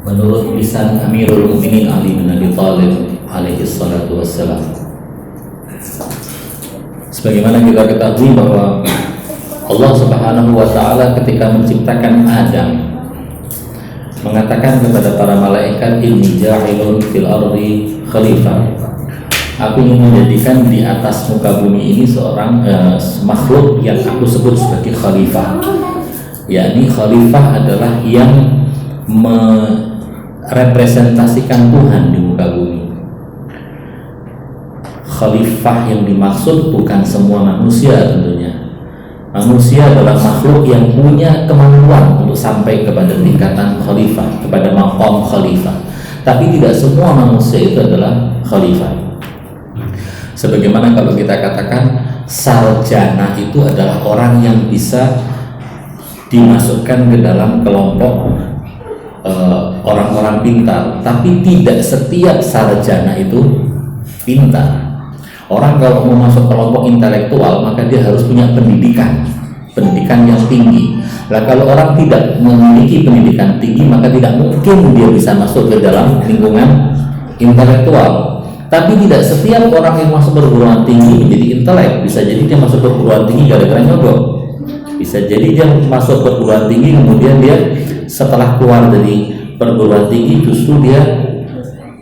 menurut lisan Amirul Mukminin Ali bin Abi Thalib alaihi salatu wassalam. Sebagaimana kita ketahui bahwa Allah Subhanahu wa taala ketika menciptakan Adam mengatakan kepada para malaikat, inni ja'ilun fil ardi khalifah. Aku ingin menjadikan di atas muka bumi ini seorang makhluk yang aku sebut sebagai khalifah. Yakni khalifah adalah yang merepresentasikan Tuhan di muka bumi. Khalifah yang dimaksud bukan semua manusia tentunya. Manusia adalah makhluk yang punya kemampuan untuk sampai kepada tingkatan khalifah, kepada maqam khalifah. Tapi tidak semua manusia itu adalah khalifah. Sebagaimana kalau kita katakan sarjana itu adalah orang yang bisa dimasukkan ke dalam kelompok orang-orang pintar, tapi tidak setiap sarjana itu pintar. Orang kalau mau masuk kelompok intelektual maka dia harus punya pendidikan yang tinggi. Nah, kalau orang tidak memiliki pendidikan tinggi maka tidak mungkin dia bisa masuk ke dalam lingkungan intelektual. Tapi tidak setiap orang yang masuk perguruan tinggi menjadi intelek. Bisa jadi dia masuk perguruan tinggi gara-gara nyogok. Bisa jadi dia masuk perguruan tinggi kemudian dia setelah keluar dari perguruan tinggi justru dia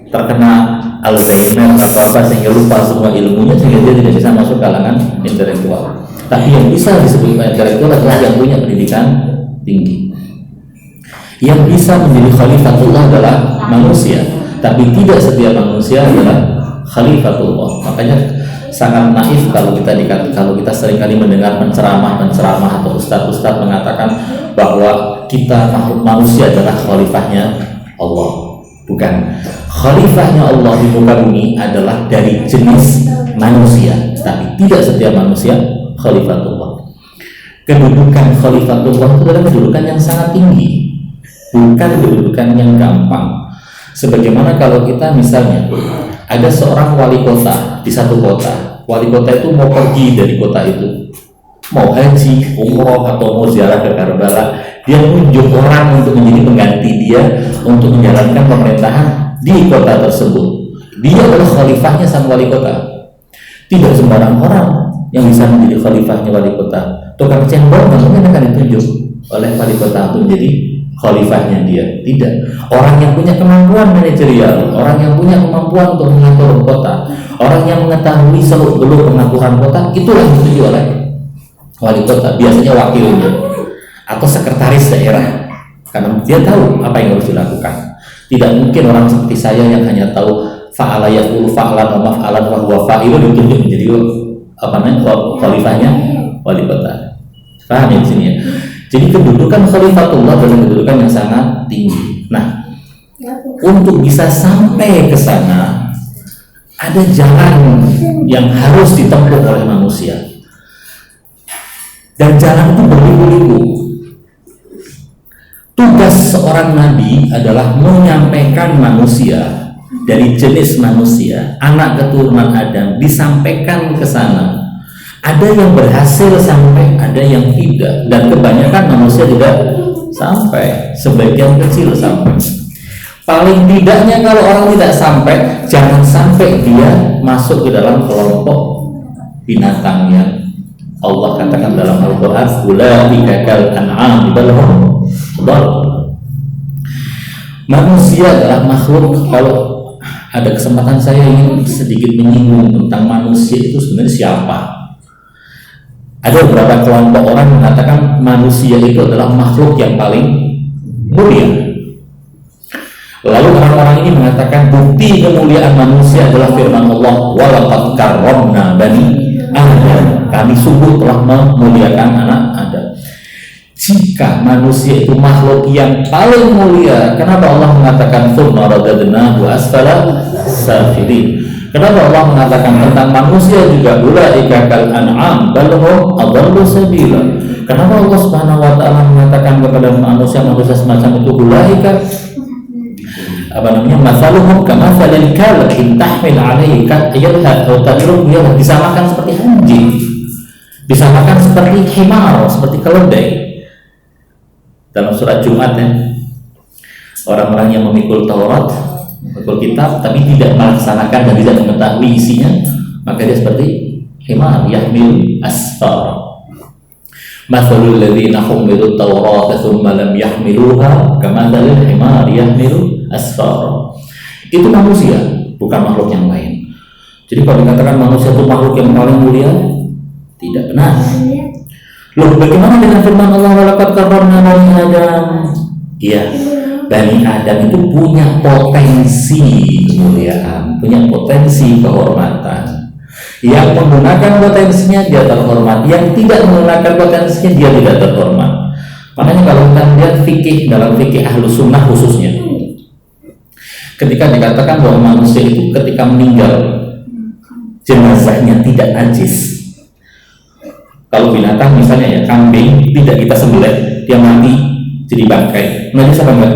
terkena Alzheimer atau apa sehingga lupa semua ilmunya sehingga dia tidak bisa masuk kalangan intelektual. Tapi yang bisa disebut intelektual adalah yang punya pendidikan tinggi. Yang bisa menjadi khalifatullah adalah manusia, tapi tidak setiap manusia adalah khalifatullah. Makanya sangat naif kalau kita seringkali mendengar penceramah atau ustadz mengatakan bahwa kita makhluk manusia adalah khalifahnya Allah. Bukan. Khalifahnya Allah di muka bumi adalah dari jenis manusia, tapi tidak setiap manusia khalifatullah. Kedudukan khalifatullah itu adalah kedudukan yang sangat tinggi, bukan kedudukan yang gampang. Sebagaimana kalau kita misalnya ada seorang wali kota di satu kota, wali kota itu mau pergi dari kota itu, mau haji, umroh atau mau ziarah ke Karbala, dia menunjuk orang untuk menjadi pengganti dia untuk menjalankan pemerintahan di kota tersebut. Dia adalah khalifahnya sang wali kota. Tidak sembarang orang yang bisa menjadi khalifahnya wali kota. Tukang cendol mungkin akan ditunjuk oleh wali kota untuk menjadi khalifahnya dia. Tidak. Orang yang punya kemampuan manajerial, orang yang punya kemampuan untuk mengatur kota, orang yang mengetahui seluk-beluk pengaturan kota, itulah yang ditunjuk oleh wali kota. Biasanya wakilnya atau sekretaris daerah, karena dia tahu apa yang harus dilakukan. Tidak mungkin orang seperti saya yang hanya tahu fa'ala yaqulu fa'lan wa maf'alan wa huwa fa'ilun ditunjuk menjadi khalifahnya wali kota. Paham ya di sini ya? Jadi kedudukan khalifatullah adalah kedudukan yang sangat tinggi. Nah, untuk bisa sampai ke sana ada jalan yang harus ditempuh oleh manusia. Dan jalan itu berliku-liku. Tugas seorang nabi adalah menyampaikan manusia dari jenis manusia, anak keturunan Adam, disampaikan ke sana. Ada yang berhasil sampai, ada yang tidak, dan kebanyakan manusia tidak sampai, sebagian kecil sampai. Paling tidaknya kalau orang tidak sampai, jangan sampai dia masuk ke dalam kelompok binatang yang Allah katakan dalam Al-Quran, ulaika kal an'am bal hum dhal. Manusia adalah makhluk. Kalau ada kesempatan saya ingin sedikit menyinggung tentang manusia itu sebenarnya siapa. Ada beberapa kelompok orang mengatakan manusia itu adalah makhluk yang paling mulia. Lalu orang-orang ini mengatakan bukti kemuliaan manusia adalah firman Allah, walaqad karramna bani Adam, kami sungguh telah memuliakan anak Adam. Jika manusia itu makhluk yang paling mulia, kenapa Allah mengatakan tsumma radadnahu asfala safilin? Kenapa Allah mengatakan tentang manusia juga ulaika kal an'am bal hum adallu sabila? Kenapa Allah Subhanahu wa taala mengatakan kepada manusia semacam itu ulaika masaluhum kamatsalil kalb in tahmil 'alaihi yalhad aw tadruk yalhad, disamakan seperti anjing, disamakan seperti himar, seperti keledai dalam surat Jumat ya. Orang-orang yang memikul Taurat, memikul kitab, tapi tidak melaksanakan dan tidak mengetahui isinya, maka dia seperti himar yahmil asfar. Mathalul ladzina humilut Taurat tsumma lam yahmiluha kamathalil himar yahmilu asfar. Itu manusia, bukan makhluk yang lain. Jadi kalau dikatakan manusia itu makhluk yang paling mulia, tidak benar. Loh, bagaimana dengan firman Allah walaqad karramna bani Adam? Iya, Bani Adam itu punya potensi kemuliaan, punya potensi kehormatan. Yang menggunakan potensinya dia terhormat, yang tidak menggunakan potensinya dia tidak terhormat. Makanya kalau kita lihat fikih, dalam fikih Ahlus Sunnah khususnya, ketika dikatakan bahwa manusia itu ketika meninggal jenazahnya tidak najis. Kalau binatang misalnya ya kambing tidak kita sembelih, dia mati jadi bangkai, najis apa enggak?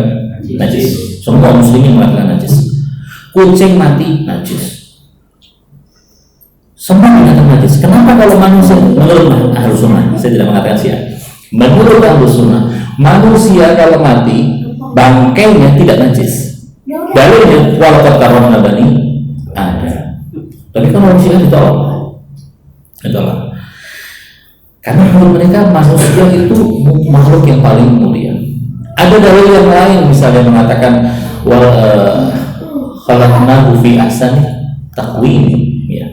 Najis. Semua muslimin mengatakan najis. Kucing mati najis. Semua binatang najis. Kenapa kalau manusia? Menurut Ahlus Sunnah, saya tidak mengatakan Syiah. Menurut Ahlus Sunnah, manusia kalau mati bangkainya tidak najis. Dalilnya walaqad karramna bani Adam. Tapi kalau manusia ditolak. Karena menurut mereka manusia itu makhluk yang paling mulia. Ada dalil yang lain misalnya mengatakan khalaqnahu fi ahsani taqwim, ya.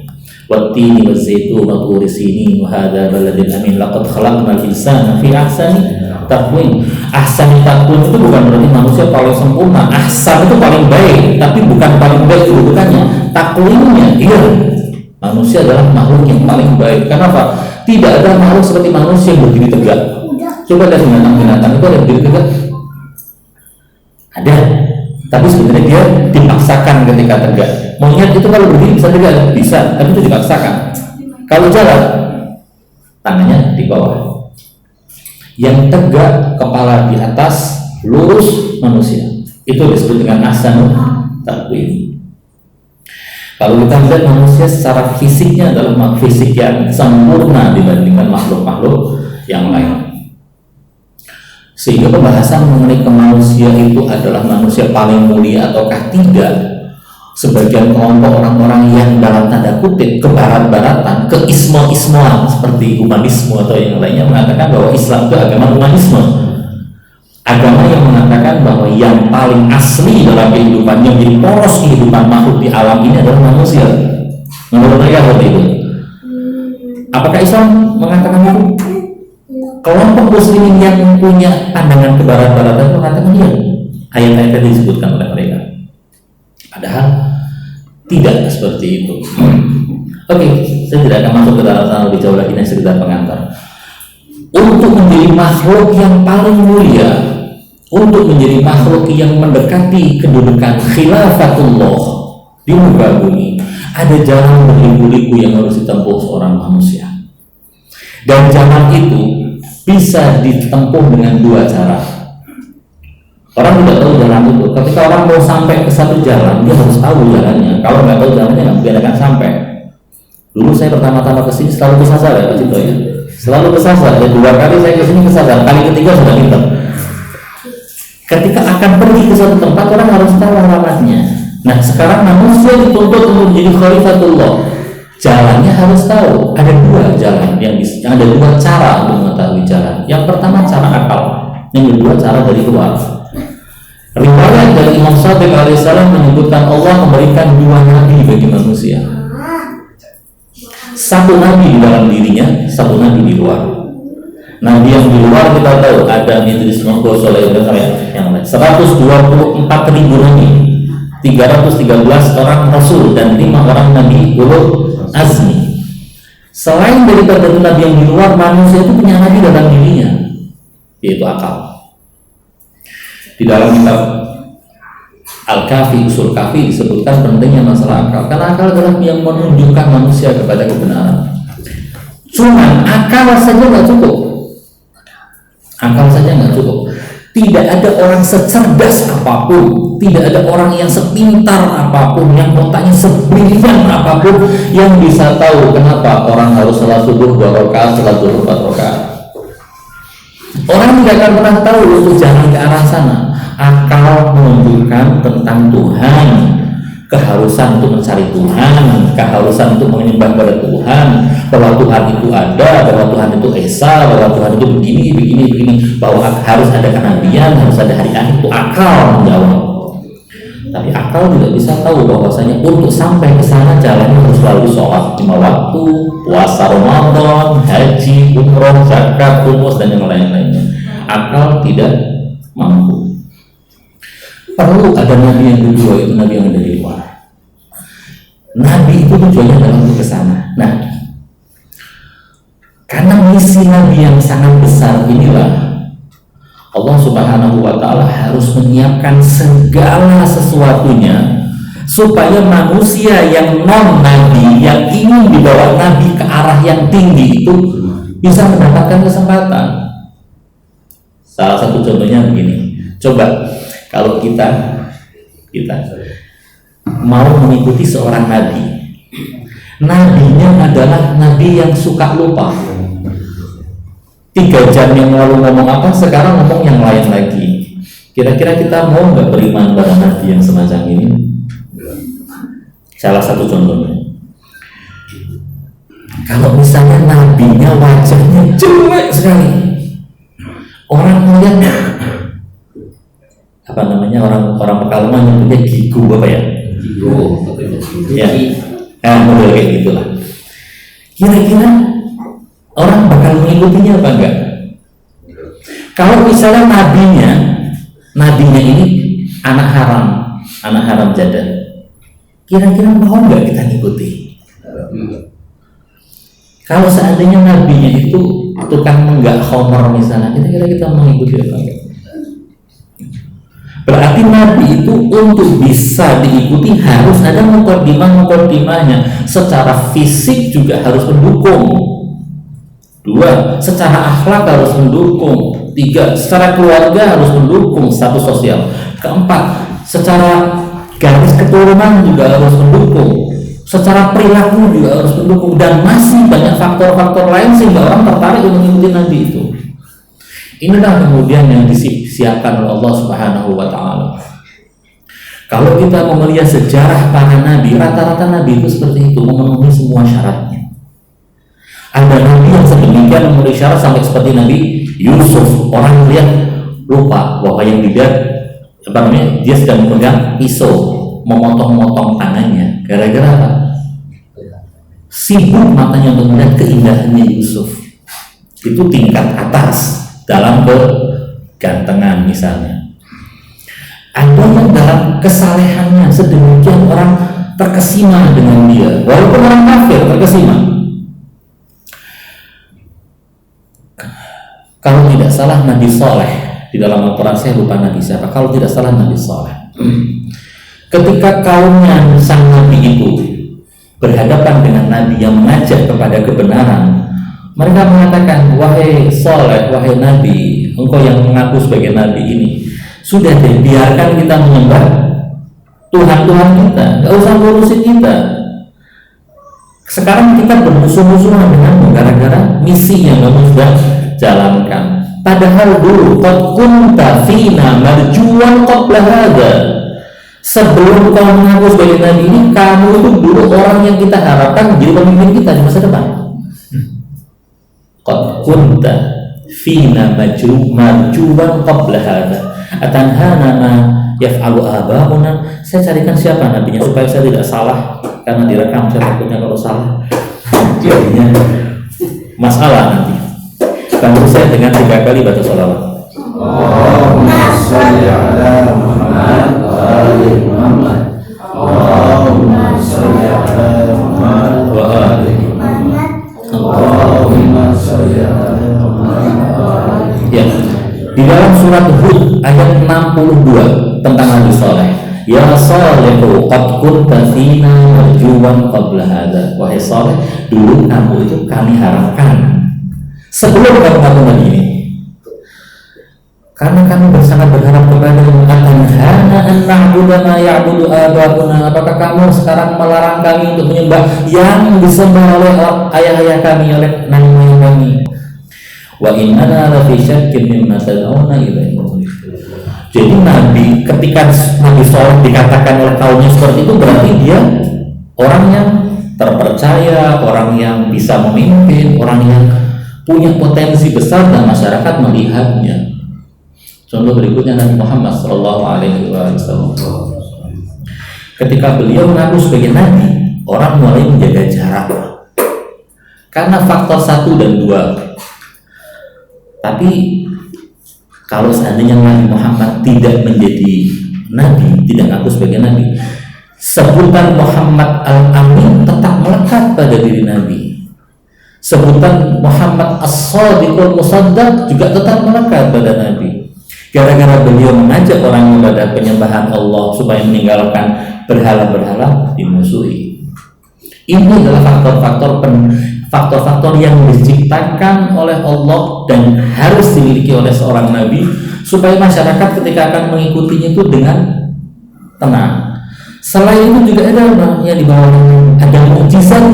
Wat-tini waz-zaitun wa turi sinin wa hadza baladin amin laqad khalaqnal insana fi ahsani taqwim. Ahsani taqwim itu bukan berarti manusia paling sempurna. Ahsan itu paling baik, tapi bukan paling baik kedudukannya. Taqwimnya, iya. Manusia adalah makhluk yang paling baik. Kenapa? Tidak ada makhluk seperti manusia yang berdiri tegak. Coba lihat binatang-binatang itu ada berdiri tegak. Ada, tapi sebenarnya dia dipaksakan ketika tegak. Monyet itu kalau berdiri bisa tegak, bisa, tapi itu dipaksakan. Kalau jalan, tangannya di bawah. Yang tegak, kepala di atas, lurus manusia. Itu disebut dengan ahsanul taqwim. Kalau kita lihat manusia secara fisiknya adalah fisik yang sempurna dibandingkan makhluk-makhluk yang lain. Sehingga pembahasan mengenai kemanusia itu adalah manusia paling mulia ataukah tidak, sebagian kelompok orang-orang yang dalam tanda kutip kebarat-baratan, keismo-ismoan seperti humanisme atau yang lainnya mengatakan bahwa Islam itu agama humanisme, agama yang mengatakan bahwa yang paling asli dalam kehidupan, yang jadi poros kehidupan makhluk di alam ini adalah manusia. Menurut mereka seperti itu. Apakah Islam mengatakan itu? Kelompok muslimin yang punya pandangan kebarat-baratan mengatakan iya. Ayat-ayat yang disebutkan oleh mereka. Padahal tidak seperti itu. Oke, saya tidak akan masuk ke dalam sana lebih jauh lagi, ini sekedar pengantar. Untuk menjadi makhluk yang paling mulia, untuk menjadi makhluk yang mendekati kedudukan khilafatullah di muka bumi, ada jalan berliku-liku yang harus ditempuh seorang manusia. Dan jalan itu bisa ditempuh dengan dua cara. Orang tidak tahu jalan itu. Ketika orang mau sampai ke satu jalan, dia harus tahu jalannya. Kalau nggak tahu jalannya, nggak mungkin akan sampai. Dulu saya pertama-tama kesini selalu kesasar ya Pak Cito ya. Selalu kesasar. Dan 2 kali saya kesini kesasar. Kali ketiga sudah pintar. Ketika akan pergi ke suatu tempat, orang harus tahu alamatnya. Nah, sekarang manusia dituntut untuk menjadi khalifatullah. Jalannya harus tahu. Ada 2 jalan ada 2 cara untuk mengetahui jalan. Yang pertama cara akal, yang kedua cara dari luar. Riwayat dari Imam Shadiq alaihissalam menyebutkan Allah memberikan 2 nabi bagi manusia. 1 nabi di dalam dirinya, 1 nabi di luar. Nabi yang di luar kita tahu Adam, Idris, Nuh, Soleh, dan yang lain. 124.000 nabi, 313 orang rasul dan 5 orang nabi ulul azmi. Selain daripada nabi yang di luar, manusia itu punya nabi dalam dirinya, yaitu akal. Di dalam kitab Al-Kafi, Usul Kafi disebutkan pentingnya masalah akal, karena akal adalah yang menunjukkan manusia kepada kebenaran. Cuman akal saja nggak cukup. Akal saja nggak cukup. Tidak ada orang secerdas apapun, tidak ada orang yang sepintar apapun, yang otaknya sebrilian apapun yang bisa tahu kenapa orang harus salat subuh 2 rakaat, salat zuhur 4 rakaat. Orang tidak akan pernah tahu untuk jalan ke arah sana. Akal menunjukkan tentang Tuhan, keharusan untuk mencari Tuhan, keharusan untuk menyembah kepada Tuhan, bahwa Tuhan itu ada, bahwa Tuhan itu esa, bahwa Tuhan itu begini, bahwa harus ada kenabian, harus ada hari akhir, itu akal menjawab. Tapi akal tidak bisa tahu bahwasanya untuk sampai ke sana jalannya harus selalu sholat 5 waktu, puasa Ramadan, haji, umroh, zakat, humus, dan yang lain-lainnya. Akal tidak mampu. Perlu ada nabi yang kedua, itu nabi yang dari luar. Nabi itu tujuannya adalah untuk ke sana. Nah, karena misi nabi yang sangat besar inilah Allah Subhanahu wa Ta'ala harus menyiapkan segala sesuatunya supaya manusia yang non-nabi, yang ingin dibawa nabi ke arah yang tinggi itu bisa mendapatkan kesempatan. Salah satu contohnya begini, coba kalau kita mau mengikuti seorang nabi, nabinya adalah nabi yang suka lupa. 3 jam yang lalu ngomong apa, sekarang ngomong yang lain lagi. Kira-kira kita mau nggak beriman pada nabi yang semacam ini? Salah satu contohnya, kalau misalnya nabinya wajahnya jelek sekali, orang melihat apa namanya, orang Pekalongan yang punya gigu apa ya? Ya, model kayak gitulah. Kira-kira orang bakal mengikutinya apa enggak? Kalau misalnya nabinya ini anak haram jadah, kira-kira mau enggak kita ngikuti? Kalau seandainya nabinya itu tukang menggak homer misalnya, kira-kira kita mengikuti apa enggak? Berarti nabi itu untuk bisa diikuti harus ada mukadimahnya. Secara fisik juga harus mendukung. 2, secara akhlak harus mendukung. 3, secara keluarga harus mendukung status sosial. 4, secara garis keturunan juga harus mendukung. Secara perilaku juga harus mendukung. Dan masih banyak faktor-faktor lain sehingga orang tertarik untuk mengikuti nabi itu. Inilah kemudian yang disiapkan oleh Allah Subhanahu wa Ta'ala. Kalau kita mau melihat sejarah para nabi, rata-rata nabi itu seperti itu, memenuhi semua syaratnya. Ada nabi yang sedemikian memenuhi syarat sampai seperti Nabi Yusuf, orang lihat lupa bahwa yang dilihat dia sedang memegang pisau, memotong-motong tangannya. Gara-gara apa? Sibuk matanya untuk melihat keindahannya Yusuf. Itu tingkat atas dalam kegantengan misalnya. Ada yang dalam kesalehannya sedemikian orang terkesima dengan dia, walaupun orang kafir terkesima. Kalau tidak salah Nabi Saleh, di dalam Al-Quran saya lupa Nabi siapa, kalau tidak salah Nabi Saleh, ketika kaumnya sang Nabi itu berhadapan dengan Nabi yang mengajak kepada kebenaran, mereka mengatakan, wahai Saleh, wahai Nabi, engkau yang mengaku sebagai Nabi ini, sudah deh, biarkan kita menyembah Tuhan-Tuhan kita, gak usah ngurusin kita. Sekarang kita bermusuh-musuhan denganmu gara-gara misi yang kamu sudah jalankan. Padahal dulu qad kunta fina marjuwan qabla hadza. Sebelum kau mengaku sebagai nabi ini, kamu itu dulu orang yang kita harapkan menjadi pemimpin kita di masa depan. Qad kunta fina marjuwan qabla hadza. Atanhana ma yaf'alu aba'una. Saya carikan siapa nabinya supaya saya tidak salah, karena direkam saya takutnya kalau salah jadinya masalah nanti. Bantu saya dengan 3 kali baca sholawat. Allahumma sholli ala Muhammad wa ali Muhammad. Allahumma sholli ala Muhammad wa ali Muhammad. Allahumma sholli ala Muhammad wa ali. Ya. Di dalam surat Hud ayat 62 tentang Nabi Saleh. Ya Salihu qad kunta fina marjuwan qabla hadza. Wahai Saleh, dulu kamu itu kami harapkan sebelum kamu ngaku Nabi ini, karena kami sangat berharap kepada Atanhana an na'budu ma ya'budu aba'una. Apakah kamu sekarang melarang kami untuk menyembah yang disembah oleh ayah-ayah kami, oleh nenek moyang kami? Wa innana la fi syakkin mimma tad'una ilaihi. Jadi Nabi, ketika Nabi Soleh dikatakan oleh kaumnya seperti itu, berarti dia orang yang terpercaya, orang yang bisa memimpin, orang yang punya potensi besar dan masyarakat melihatnya. Contoh berikutnya Nabi Muhammad SAW. Ketika beliau mengaku sebagai Nabi, orang mulai menjaga jarak karena faktor 1 dan 2. Tapi kalau seandainya Nabi Muhammad tidak menjadi Nabi, tidak mengaku sebagai Nabi, sebutan Muhammad Al-Amin tetap melekat pada diri Nabi. Sebutan Muhammad As-Shadiqul Musaddaq juga tetap melekat pada Nabi. Gara-gara beliau mengajak orang kepada penyembahan Allah supaya meninggalkan berhala-berhala, dimusuhi. Ini adalah faktor-faktor yang diciptakan oleh Allah dan harus dimiliki oleh seorang Nabi supaya masyarakat ketika akan mengikutinya itu dengan tenang. Selain itu juga ada yang dibawa, ada mukjizat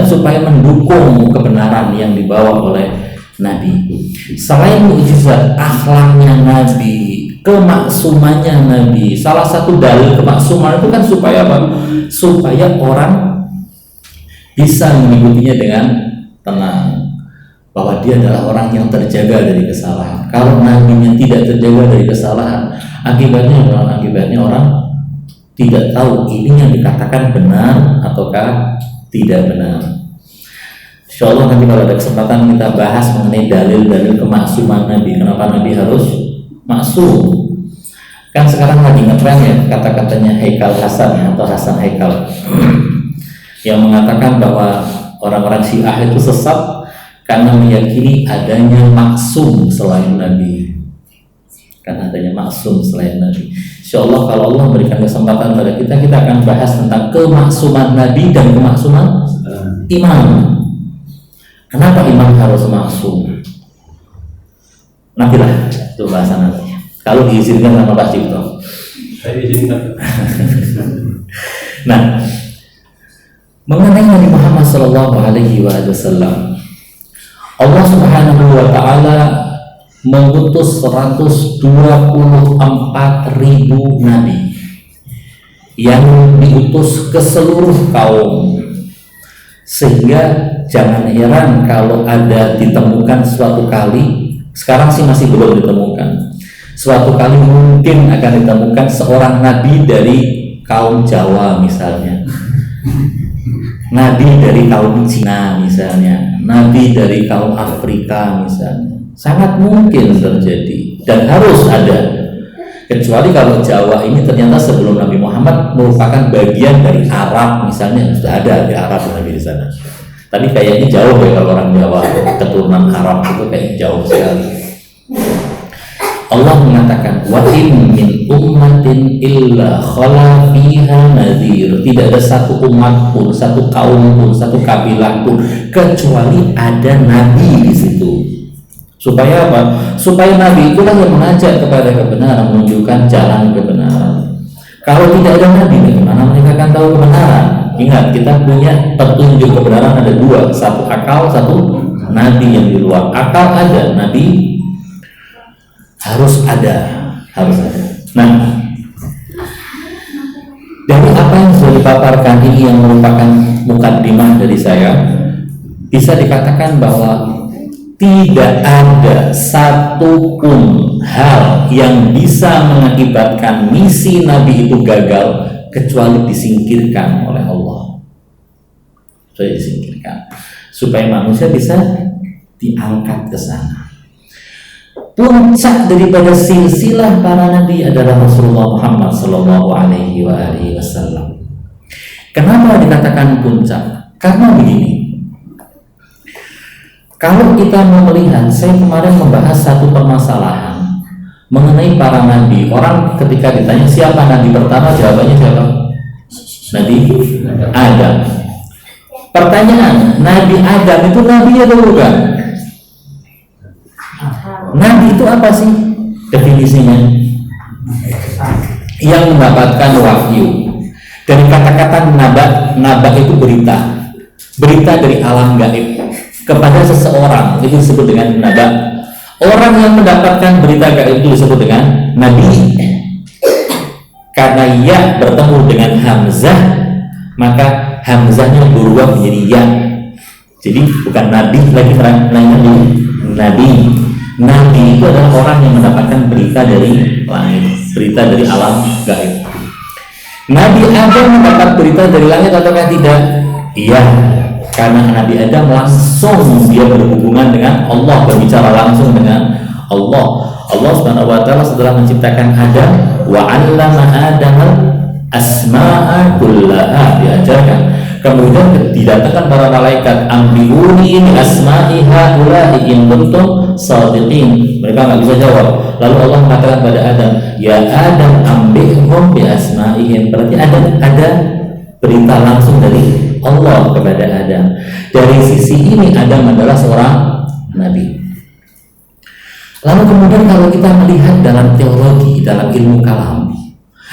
supaya mendukung kebenaran yang dibawa oleh Nabi. Selain mukjizat, akhlaknya Nabi, kemaksumannya Nabi. Salah satu dalil kemaksuman itu kan supaya apa? Supaya orang bisa mengikutinya dengan tenang, bahwa dia adalah orang yang terjaga dari kesalahan. Kalau Nabi-nya tidak terjaga dari kesalahan, akibatnya orang tidak tahu ini yang dikatakan benar ataukah tidak benar. Insya Allah nanti kalau ada kesempatan kita bahas mengenai dalil-dalil kemaksuman Nabi. Kenapa Nabi harus maksum? Kan sekarang lagi ngetren ya kata-katanya Haikal Hasan atau Hasan Haikal yang mengatakan bahwa orang-orang Syiah itu sesat karena meyakini adanya maksum selain Nabi. Karena adanya maksum selain Nabi. Insya Allah kalau Allah memberikan kesempatan pada kita akan bahas tentang kemaksuman Nabi dan kemaksuman imam. Kenapa imam harus maksum? Nantilah itu bahasan nanti. Kalau diizinkan sama Pak Cipto. Saya izinkan. Nah, mengenai Nabi Muhammad SAW, Allah Subhanahu wa Ta'ala mengutus 124.000 nabi yang diutus ke seluruh kaum, sehingga jangan heran kalau ada ditemukan suatu kali, sekarang sih masih belum ditemukan, suatu kali mungkin akan ditemukan seorang nabi dari kaum Jawa misalnya, nabi dari kaum Cina misalnya, nabi dari kaum Afrika misalnya. Sangat mungkin terjadi dan harus ada. Kecuali kalau Jawa ini ternyata sebelum Nabi Muhammad merupakan bagian dari Arab misalnya, sudah ada di Arab Nabi di sana. Tapi kayaknya jauh ya kalau orang Jawa, keturunan Arab itu kayak jauh sekali. Allah mengatakan wa in min ummatin illa khala fiha nadhir. Tidak ada satu umat pun, satu kaum pun, satu kabilah pun kecuali ada nabi di situ. Supaya apa? Supaya nabi itulah yang mengajak kepada kebenaran, menunjukkan jalan kebenaran. Kalau tidak ada nabi, bagaimana mereka akan tahu kebenaran? Ingat, kita punya petunjuk kebenaran ada dua, satu akal, satu nabi yang di luar. Akal ada, nabi harus ada. Nah, dari apa yang sudah dipaparkan ini yang merupakan mukaddimah dari saya, bisa dikatakan bahwa tidak ada satupun hal yang bisa mengakibatkan misi Nabi itu gagal kecuali disingkirkan oleh Allah. Supaya manusia bisa diangkat ke sana. Puncak daripada silsilah para nabi adalah Rasulullah Muhammad SAW. Kenapa dikatakan puncak? Karena begini. Kalau kita mau melihat, saya kemarin membahas satu permasalahan mengenai para nabi. Orang ketika ditanya siapa nabi pertama, jawabannya siapa? Nabi Adam. Pertanyaan, Nabi Adam itu nabi atau bukan? Nabi itu apa sih definisinya? Yang mendapatkan wahyu. Dari kata-kata naba itu berita dari alam gaib kepada seseorang, itu disebut dengan naba. Orang yang mendapatkan berita gaib itu disebut dengan nabi. Karena ya bertemu dengan hamzah, maka hamzahnya berubah menjadi ya. Jadi bukan nabi lagi, namanya nabi. Nabi itu adalah orang yang mendapatkan berita dari langit, berita dari alam gaib. Nabi Adam mendapat berita dari langit ataukah tidak? Iya, karena Nabi Adam langsung dia berhubungan dengan Allah, berbicara langsung dengan Allah. Allah Subhanahu wa taala setelah menciptakan Adam, wa 'allama Adam asma'a kullaha, diajarkan. Kemudian didatangkan para malaikat, ambiuni ini asma'i haula'i in kuntum shadiqin. Mereka nggak bisa jawab. Lalu Allah mengatakan pada Adam, ya Adam ambihum bi asma'ihim. Berarti ada berita langsung dari Allah kepada Adam. Dari sisi ini Adam adalah seorang nabi. Lalu kemudian kalau kita melihat dalam teologi, dalam ilmu kalam,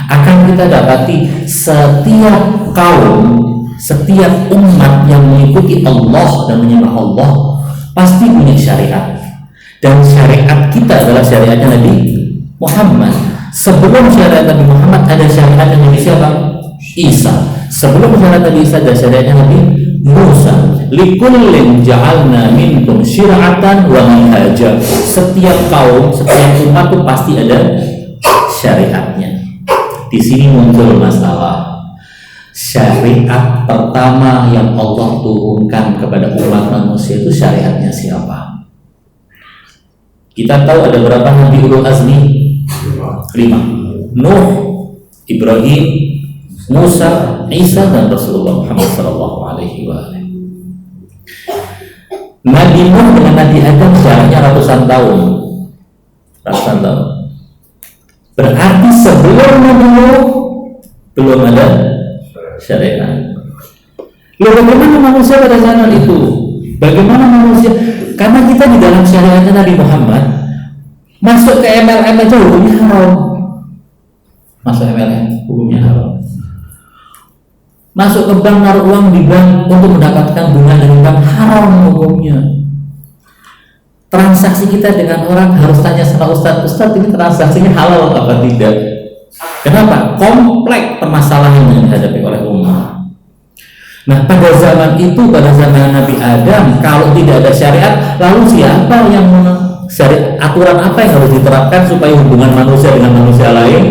akan kita dapati setiap kaum, setiap umat yang mengikuti Allah dan menyembah Allah pasti punya syariat. Dan syariat kita adalah syariatnya Nabi Muhammad. Sebelum syariat Nabi Muhammad ada syariatnya Nabi siapa? Isa. Sebelum syariat Nabi Isa ada syariatnya Nabi Musa. Likullin ja'alna minkum syir'atan wa minhaja. Setiap kaum, setiap umat itu pasti ada syariatnya. Di sini muncul masalah. Syariat pertama yang Allah turunkan kepada umat manusia itu syariatnya siapa? Kita tahu ada berapa nabi ulul azmi? 5. Nuh, Ibrahim, Musa, Isa, dan Rasulullah Muhammad SAW. Nabi Nuh dengan Nabi Adam jaraknya ratusan tahun. Berarti sebelum Nabi Nuh belum ada syariat. Lalu bagaimana manusia pada zaman itu? Bagaimana manusia? Karena kita di dalam syariatnya Nabi Muhammad, masuk ke MLM aja hukumnya haram. Masuk MLM hukumnya haram. Masuk ke bank, naruh uang di bank untuk mendapatkan bunga dari bank, haram hukumnya. Transaksi kita dengan orang harus tanya sama Ustadz, ini transaksinya halal apa tidak? Kenapa? Kompleks permasalahan yang dihadapi oleh umat. Nah, pada zaman itu, pada zaman Nabi Adam, kalau tidak ada syariat, lalu siapa yang syariat, aturan apa yang harus diterapkan supaya hubungan manusia dengan manusia lain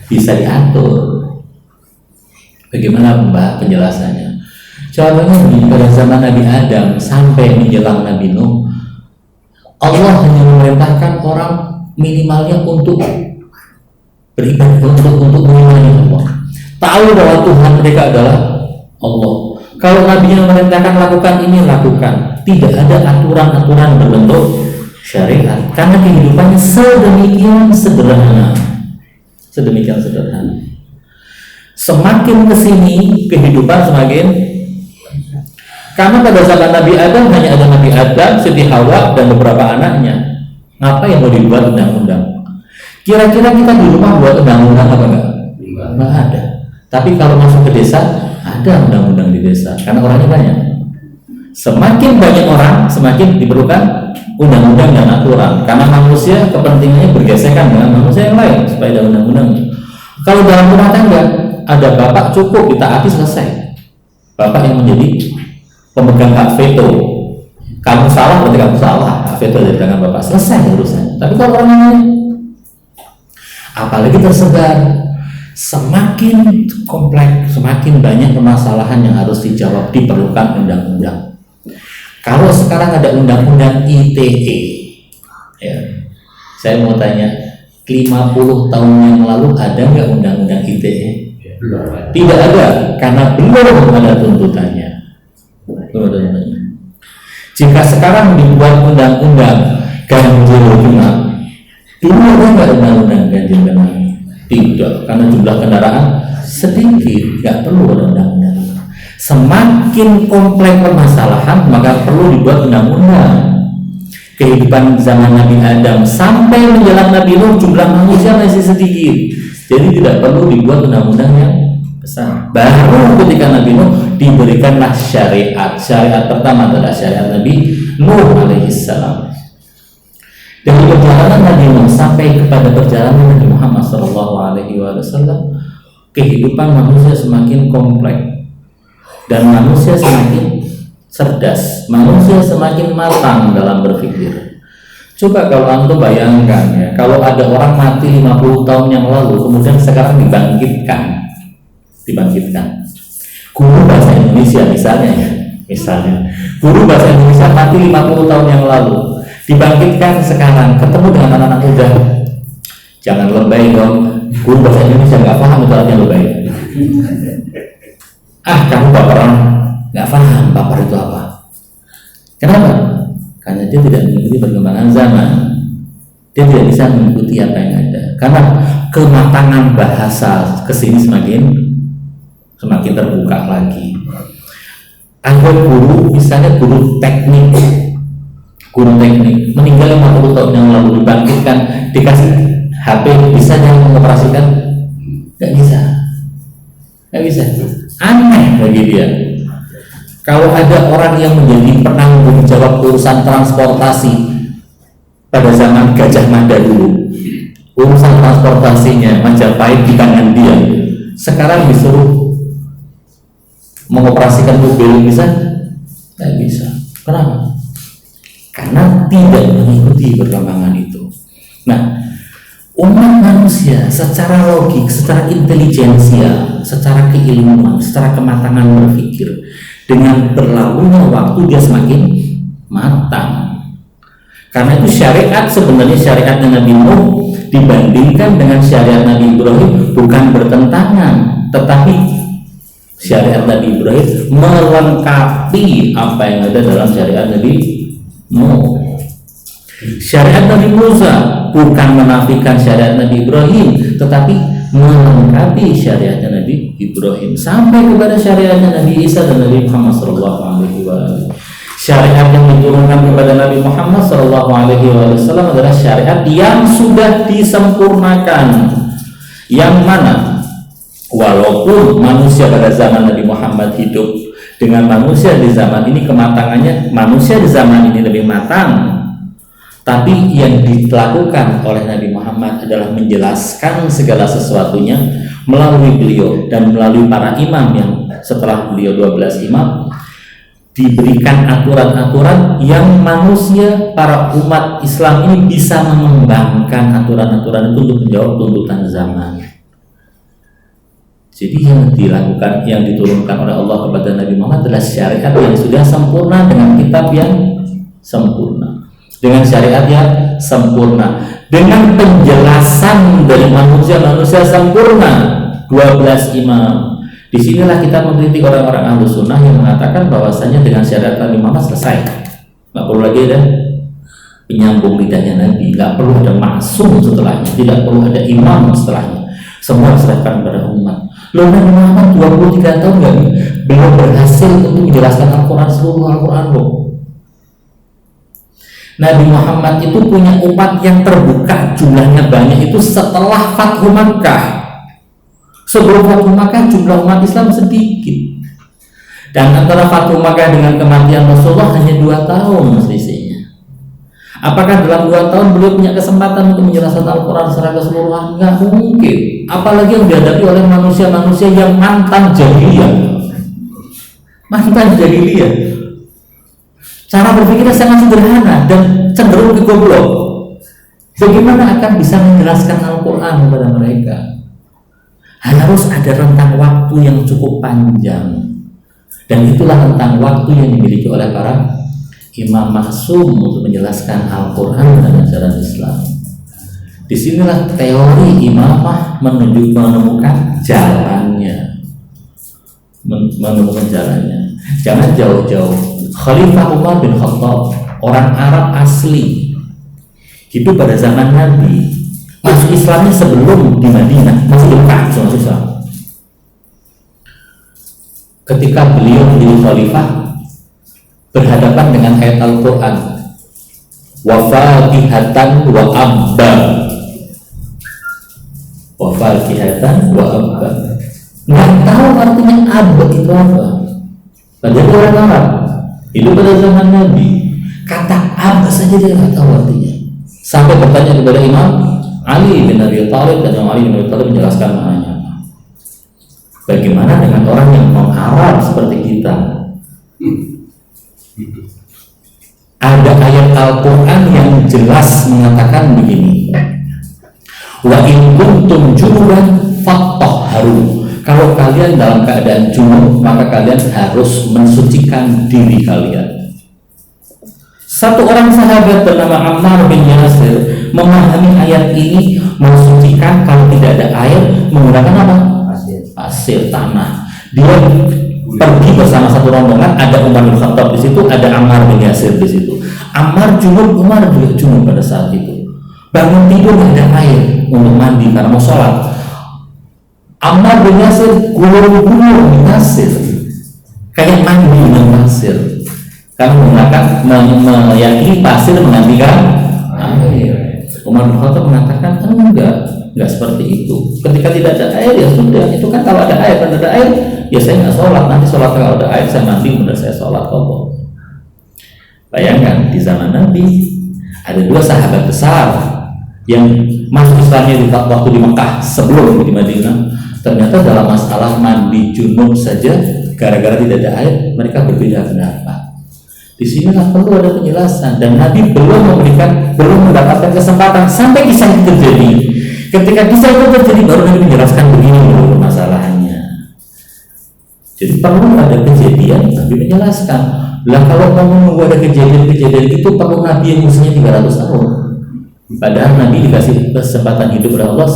bisa diatur? Bagaimana penjelasannya? Jawabannya pada zaman Nabi Adam sampai menjelang Nabi Nuh, Allah hanya memerintahkan orang minimalnya untuk beribadah, untuk mengimani Allah, tahu bahwa Tuhan mereka adalah Allah. Kalau Nabi yang memerintahkan lakukan ini, lakukan. Tidak ada aturan-aturan berbentuk syariat, karena kehidupannya sedemikian sederhana. Semakin kesini kehidupan semakin, karena pada zaman Nabi Adam hanya ada Nabi Adam, Siti Hawa, dan beberapa anaknya. Ngapain mau dibuat undang-undang? Kira-kira kita di rumah buat undang-undang apa enggak? Enggak ada. Tapi kalau masuk ke desa, ada undang-undang di desa, karena orangnya banyak. Semakin banyak orang, semakin diperlukan undang-undang dan aturan, karena manusia kepentingannya bergesekan dengan manusia yang lain supaya ada undang-undangnya. Kalau dalam rumah tangga, ada bapak cukup ditaati, selesai. Bapak yang menjadi pemegang hak veto. Kamu salah berarti kamu salah, hak veto dari tangan bapak, selesai urusannya. Tapi kalau orang lain, apalagi tersebar, semakin kompleks, semakin banyak permasalahan yang harus dijawab, diperlukan undang-undang. Kalau sekarang ada undang-undang ITE, ya, saya mau tanya, 50 tahun yang lalu ada nggak undang-undang ITE? Tidak ada, karena belum ada tuntutannya. Jika sekarang dibuat undang-undang ganjil genap, dulu ada nggak undang-undang ganjil genap? Tidak, karena jumlah kendaraan sedikit, nggak perlu ada undang-undang. Semakin kompleks permasalahan, maka perlu dibuat undang-undang. Kehidupan zaman Nabi Adam sampai menjelang Nabi Nuh, jumlah manusia masih sedikit, jadi tidak perlu dibuat undang-undang yang besar. Baru ketika Nabi Nuh diberikanlah syariat. Syariat pertama adalah syariat Nabi Nuh alaihissalam. Dari perjalanan Nabi Nuh sampai kepada perjalanan Nabi Muhammad SAW, kehidupan manusia semakin kompleks dan manusia semakin cerdas, manusia semakin matang dalam berpikir. Coba kalau antum bayangkan ya, kalau ada orang mati 50 tahun yang lalu kemudian sekarang dibangkitkan. Guru bahasa Indonesia misalnya guru bahasa Indonesia mati 50 tahun yang lalu, dibangkitkan sekarang, ketemu dengan anak-anak muda. Jangan lebay dong, guru bahasa Indonesia nggak paham itu artinya lebay. Kamu baperan, nggak paham baper itu apa. Kenapa? Karena dia tidak mengikuti perkembangan zaman, dia tidak bisa mengikuti apa yang ada. Karena kematangan bahasa kesini semakin terbuka lagi. Ada guru, misalnya guru teknik meninggal 50 tahun yang lalu, dibangkitkan, dikasih HP, bisa yang mengoperasikan? Nggak bisa. Aneh bagi dia. Kalau ada orang yang menjadi penanggung jawab urusan transportasi pada zaman Gajah Mada dulu, urusan transportasinya Majapahit di tangan dia, sekarang disuruh mengoperasikan mobil, bisa? Tidak bisa. Kenapa? Karena tidak mengikuti perkembangan itu. Nah, umat manusia secara logik, secara intelijensia, secara keilmuan, secara kematangan berpikir, dengan berlalunya waktu dia semakin matang. Karena itu sebenarnya syariat Nabi Nuh dibandingkan dengan syariat Nabi Ibrahim bukan bertentangan, tetapi syariat Nabi Ibrahim melengkapi apa yang ada dalam syariat Nabi Nuh. Syariat Nabi Musa bukan menafikan syariat Nabi Ibrahim, tetapi melengkapi syariat Nabi Ibrahim sampai kepada syariat Nabi Isa dan Nabi Muhammad SAW. Syariat yang diturunkan kepada Nabi Muhammad SAW adalah syariat yang sudah disempurnakan, yang mana walaupun manusia pada zaman Nabi Muhammad hidup dengan manusia di zaman ini, kematangannya manusia di zaman ini lebih matang, tapi yang dilakukan oleh Nabi Muhammad adalah menjelaskan segala sesuatunya melalui beliau dan melalui para imam yang setelah beliau 12 imam, diberikan aturan-aturan yang manusia, para umat Islam ini bisa mengembangkan aturan-aturan itu untuk menjawab tuntutan zaman. Jadi yang dilakukan, yang diturunkan oleh Allah kepada Nabi Muhammad adalah syariat yang sudah sempurna dengan kitab yang sempurna, dengan syariat yang sempurna, dengan penjelasan dari manusia sempurna, 12 imam. Disinilah kita mengkritik orang-orang ahlu sunnah yang mengatakan bahwasanya dengan syariat Nabi Muhammad selesai, nggak perlu lagi ada penyambung lidahnya Nabi, nggak perlu ada maksum setelahnya, tidak perlu ada imam setelahnya, semua diserahkan kepada umat. Lalu Nabi Muhammad 23 tahun belum berhasil untuk menjelaskan Al-Quran, seluruh Al-Quran loh. Nabi Muhammad itu punya umat yang terbuka, jumlahnya banyak itu setelah Fathu Makkah. Sebelum Fathu Makkah jumlah umat Islam sedikit, dan antara Fathu Makkah dengan kematian Rasulullah hanya 2 tahun selisihnya. Apakah dalam 2 tahun beliau punya kesempatan untuk menjelaskan Al-Quran secara keseluruhan? Nggak mungkin. Apalagi yang dihadapi oleh manusia-manusia yang mantan jahiliyah. Cara berpikirnya sangat sederhana dan cenderung ke goblok. Bagaimana akan bisa menjelaskan Al-Quran kepada mereka? Harus ada rentang waktu yang cukup panjang, dan itulah rentang waktu yang dimiliki oleh para imam maksum untuk menjelaskan Al-Quran dan ajaran Islam. Disinilah teori imamah menemukan jalannya, Jangan jauh-jauh. Khalifah Umar bin Khattab, orang Arab asli, hidup pada zaman Nabi, masuk Islamnya sebelum di Madinah, masih di Mekah, masuk Islam. Ketika beliau menjadi khalifah, berhadapan dengan ayat Al-Quran, wa fakihatan wa abba, wa fakihatan wa abba. Nggak tahu artinya abba itu apa. Padahal orang Arab hidup pada zaman Nabi, kata abba saja dia nggak tahu artinya. sampai bertanya kepada Imam Ali bin Abi Thalib, dan Imam Ali bin Abi Thalib menjelaskan maknanya. Bagaimana dengan orang yang non-Arab seperti kita? Ada ayat Al-Quran yang jelas mengatakan begini, wa in kuntum junuban fattahharu. Kalau kalian dalam keadaan junub, maka kalian harus mensucikan diri kalian. Satu orang sahabat bernama Ammar bin Yasir memahami ayat ini, mensucikan kalau tidak ada air menggunakan apa? Pasir tanah. Dia pergi bersama satu rombongan, ada Umar bin Khattab di situ, ada Ammar bin Yasir di situ. Ammar junub, Umar juga junub pada saat itu. Bangun tidur tidak ada air untuk mandi karena mau sholat. Ammar bin Yasir gulung-gulung di pasir, kayak mandi dengan pasir, karena menggunakan meyakini pasir menggantikan air. Umar bin Khattab mengatakan enggak seperti itu. Ketika tidak ada air ya sudah, itu kan kalau ada air, kalau ada air ya saya nggak sholat, nanti sholat kalau ada air saya mandi kemudian saya sholat. Bayangkan di zaman Nabi ada dua sahabat besar yang masuk Islamnya di waktu di Mekah sebelum di Madinah. Ternyata dalam masalah mandi junub saja gara-gara tidak ada air mereka berbeda pendapat. Di sinilah perlu ada penjelasan, dan Nabi belum mendapatkan kesempatan sampai kisah itu terjadi. Ketika kisah itu terjadi baru Nabi menjelaskan begini dulu masalahnya. Jadi perlu ada kejadian Nabi menjelaskan. Lah kalau mau menunggu ada kejadian itu perlu Nabi yang usianya 300 tahun. Padahal Nabi dikasih kesempatan hidup oleh Allah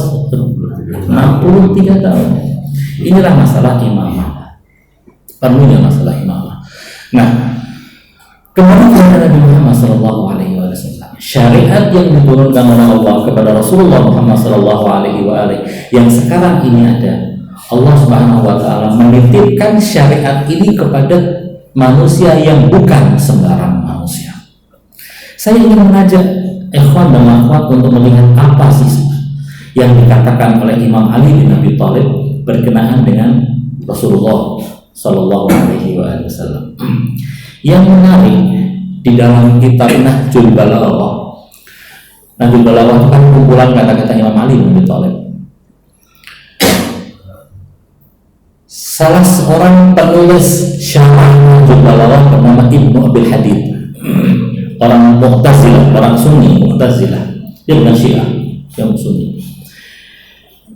63 tahun. Inilah masalah imamah. Perlunya masalah imamah. Nah, kemudian Nabi Muhammad SAW, syariat yang diturunkan oleh Allah kepada Rasulullah Muhammad SAW yang sekarang ini ada, Allah Subhanahu Wa Taala menitipkan syariat ini kepada manusia yang bukan sembarang manusia. Saya ingin mengajak ikhwan dan akhwat untuk melihat apa sih yang dikatakan oleh Imam Ali bin Abi Thalib berkenaan dengan Rasulullah Sallallahu Alaihi Wasallam. Yang menarik di dalam kitab Nahjul Balaghah. Nahjul Balaghah itu kan kumpulan kata-kata Imam Ali bin Abi Thalib. Salah seorang penulis syarah Nahjul Balaghah bernama Ibnu Abil Hadid, orang Mu'tazilah, orang Sunni Mu'tazilah, dia bukan Syiah, dia Sunni.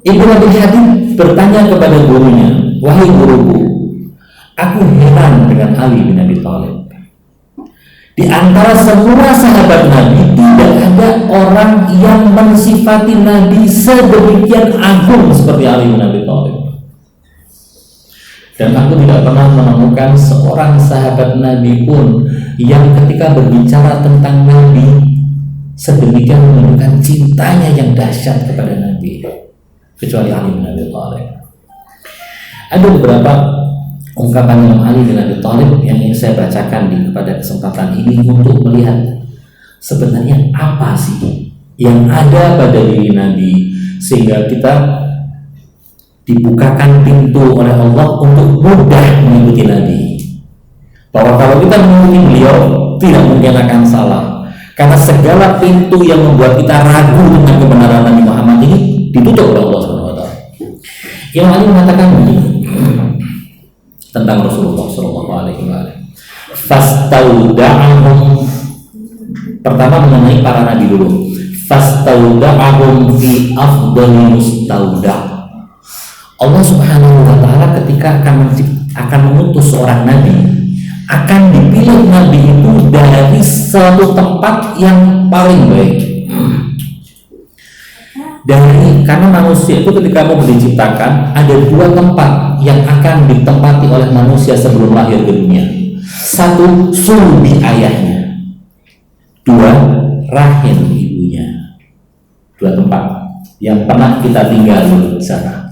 Ibnu Abil Hadid bertanya kepada gurunya, wahai guruku, aku heran dengan Ali bin Abi Thalib. Di antara semua sahabat Nabi tidak ada orang yang mensifati Nabi sedemikian agung seperti Ali bin Abi Thalib. Dan aku tidak pernah menemukan seorang sahabat Nabi pun yang ketika berbicara tentang Nabi sedemikian menunjukkan cintanya yang dahsyat kepada Nabi, kecuali Ali bin Abi Thalib. Ada beberapa ungkapan Imam Ali bin Abi Thalib yang ingin saya bacakan pada kesempatan ini untuk melihat sebenarnya apa sih yang ada pada diri Nabi sehingga kita dibukakan pintu oleh Allah untuk mudah mengikuti Nabi. Bahwa kalau kita mengikuti beliau tidak mungkin akan salah, karena segala pintu yang membuat kita ragu tentang kebenaran Nabi Muhammad ini ditutup oleh Allah SWT. Imam Ali mengatakan begini tentang Rasulullah SAW. Fastauda'ahum, pertama mengenai para nabi dulu. Fastauda'ahum fi afdali mustauda'. Allah Subhanahu Wa Taala ketika akan mengutus seorang nabi, akan dipilih nabi itu dari suatu tempat yang paling baik. Karena manusia itu ketika mau diciptakan ada dua tempat yang akan ditempati oleh manusia sebelum lahir ke dunia. Satu, sulbi ayahnya. Dua, rahim ibunya. Dua tempat yang pernah kita tinggal di sana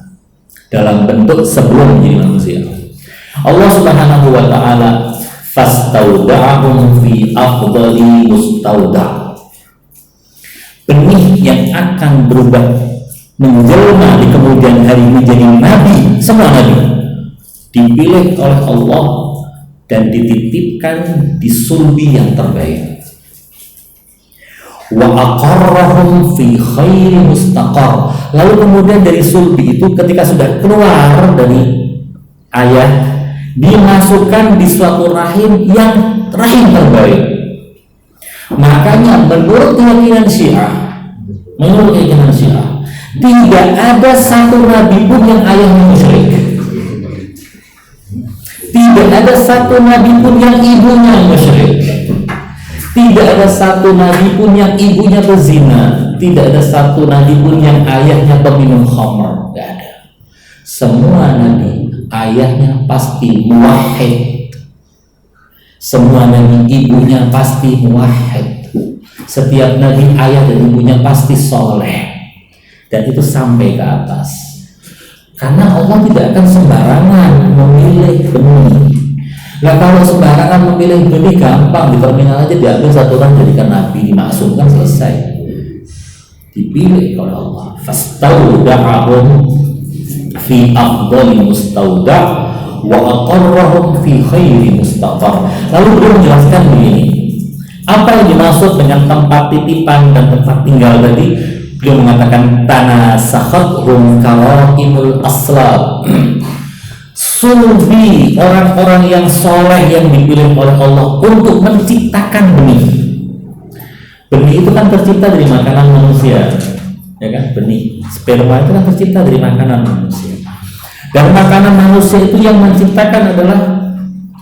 dalam bentuk sebelum menjadi manusia. Allah Subhanahu Wa Taala fastauda'ahum fi afdali mustauda'. Benih yang akan berubah menjelma di kemudian hari menjadi nabi, semua nabi dipilih oleh Allah dan dititipkan di sulbi yang terbaik. wa aqarrahum fi khairi mustaqar. Lalu kemudian dari sulbi itu ketika sudah keluar dari ayah, dimasukkan di suatu rahim yang rahim terbaik. Makanya menurut keyakinan Syiah, tidak ada satu nabi pun yang ayahnya musyrik. Tidak ada satu nabi pun yang ibunya musyrik. Tidak ada satu nabi pun yang ibunya berzina. Tidak ada satu nabi pun yang ayahnya peminum khamr. Tidak ada. Semua nabi ayahnya pasti muwahhid. Semua nabi ibunya pasti muwahhid. Setiap nabi ayah dan ibunya pasti soleh. Dan itu sampai ke atas. Karena Allah tidak akan sembarangan memilih benih. Nah kalau sembarangan memilih benih gampang, di terminal aja diambil satu orang jadikan nabi, dimaksumkan, selesai. Dipilih oleh Allah. Fastauda'ahum fi afdali mustauda' wa aqarrahum fi khairi mustaqar. Lalu beliau menjelaskan begini, apa yang dimaksud dengan tempat titipan dan tempat tinggal tadi? Beliau mengatakan tanasakhathum karaimul aslab. Sulbi orang-orang yang soleh yang dipilih oleh Allah untuk menciptakan benih. Benih itu kan tercipta dari makanan manusia, ya kan? Benih sperma itu kan tercipta dari makanan manusia. Dan makanan manusia itu yang menciptakan adalah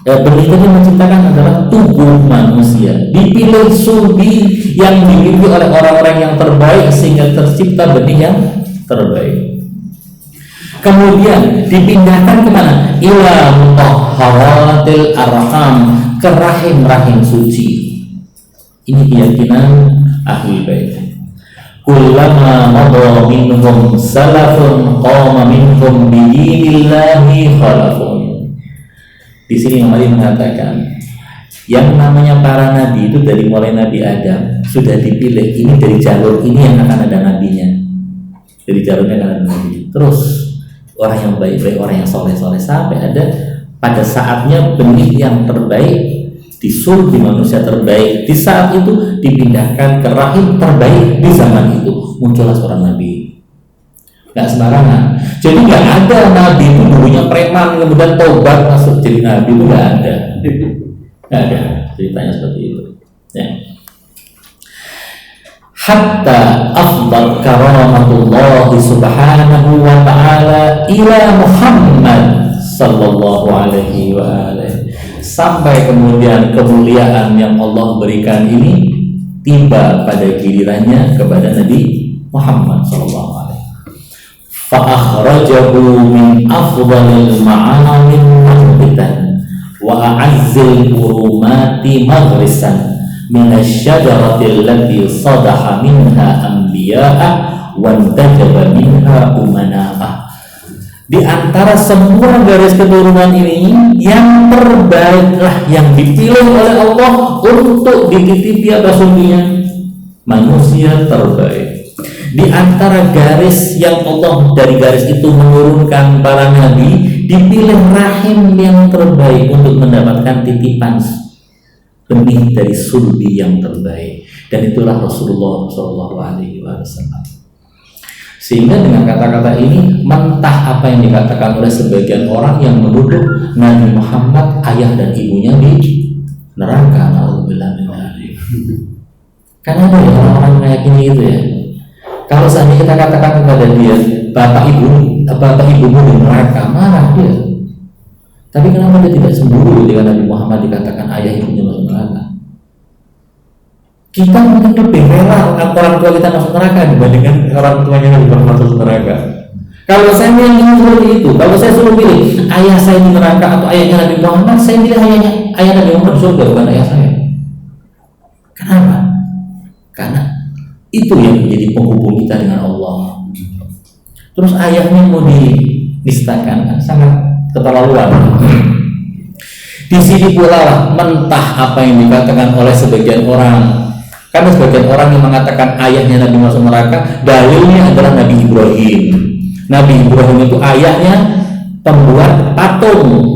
benih itu menciptakan adalah tubuh manusia. Dipilih sulbi yang dimiliki oleh orang-orang yang terbaik sehingga tercipta benih yang terbaik. Kemudian dipindahkan kemana? Ila mutahharatil arham, ke rahim-rahim suci. Ini keyakinan ahli bait. Kullama madha minhum salafun qama minhum bidinillahi khalafun. Di sini Imam Ali mengatakan yang namanya para nabi itu dari mulai Nabi Adam sudah dipilih, ini dari jalur ini yang akan ada nabinya, dari jalurnya akan ada nabi. Terus orang yang baik-baik, orang yang soleh-soleh, sampai ada pada saatnya benih yang terbaik disul di manusia terbaik. Di saat itu dipindahkan ke rahim terbaik di zaman itu, muncullah seorang nabi. Nggak sembarangan. Jadi nggak ada nabi itu dulunya preman kemudian tobat masuk jadi nabi, itu nggak ada. Nggak ada ceritanya seperti itu. Ya. Hatta afdal karamatullah subhanahu wa ta'ala ila Muhammad sallallahu alaihi wa alihi, sampai kemudian kemuliaan yang Allah berikan ini tiba pada gilirannya kepada Nabi Muhammad sallallahu alaihi. Fa akhrajahu min afdalil ma'amin mahbitan wa a'azzil urumati maghrisan minasyajaratil lati sadaha minha anbiya'a wa intajaba minha umana'ah. Di antara semua garis keturunan ini yang terbaiklah yang dipilih oleh Allah untuk dititipi atas dunia, manusia terbaik. Di antara garis yang Allah dari garis itu menurunkan para nabi, dipilih rahim yang terbaik untuk mendapatkan titipan benih dari sulbi yang terbaik, dan itulah Rasulullah SAW. Sehingga dengan kata-kata ini mentah apa yang dikatakan oleh sebagian orang yang menuduh Nabi Muhammad ayah dan ibunya di neraka. Alhamdulillah. Karena ada orang-orang meyakini itu ya. Kalau seandainya kita katakan kepada dia bapak ibumu di neraka, marah dia. Tapi kenapa dia tidak cemburu jika Nabi Muhammad dikatakan ayah ibunya masuk neraka? Kita mungkin lebih rela orang tua kita masuk neraka dibandingkan orang tuanya Nabi Muhammad masuk neraka. Kalau saya milih seperti itu, kalau saya suruh pilih ayah saya di neraka atau ayahnya Nabi Muhammad, saya pilih ayah Nabi Muhammad surga, bukan ayah saya. Kenapa? Karena itu yang menjadi penghubung kita dengan Allah. Terus ayahnya mau dinistakan, kan sangat keterlaluan. Di sini pula lah mentah apa yang dikatakan oleh sebagian orang. Karena sebagian orang yang mengatakan ayahnya Nabi masuk neraka, dalilnya adalah Nabi Ibrahim. Nabi Ibrahim itu ayahnya pembuat patung.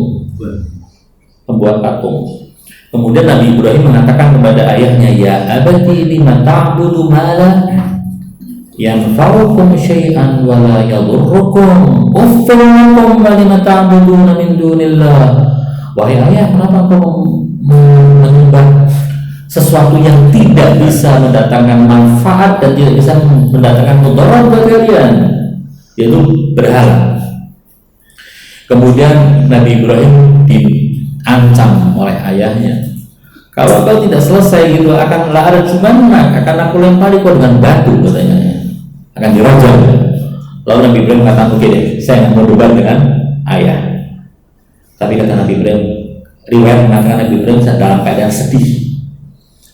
Kemudian Nabi Ibrahim mengatakan kepada ayahnya, ya abati lima ta'budu ma la yanfa'ukum syai'an wa la yadurrukum uffin lakum wa lima ta'buduna min dunillah. Wahai ayah, kenapa kau menyembah sesuatu yang tidak bisa mendatangkan manfaat dan tidak bisa mendatangkan mudarat buat kalian, yaitu berhala. Kemudian Nabi Ibrahim diancam oleh ayahnya, kalau kau tidak selesai gitu akan akan aku lempari kau dengan batu, katanya, akan dirajam. Lalu Nabi Ibrahim mengatakan, oke deh, saya mau debat dengan ayah. Tapi kata Nabi Ibrahim, riwayat mengatakan Nabi Ibrahim dalam keadaan sedih,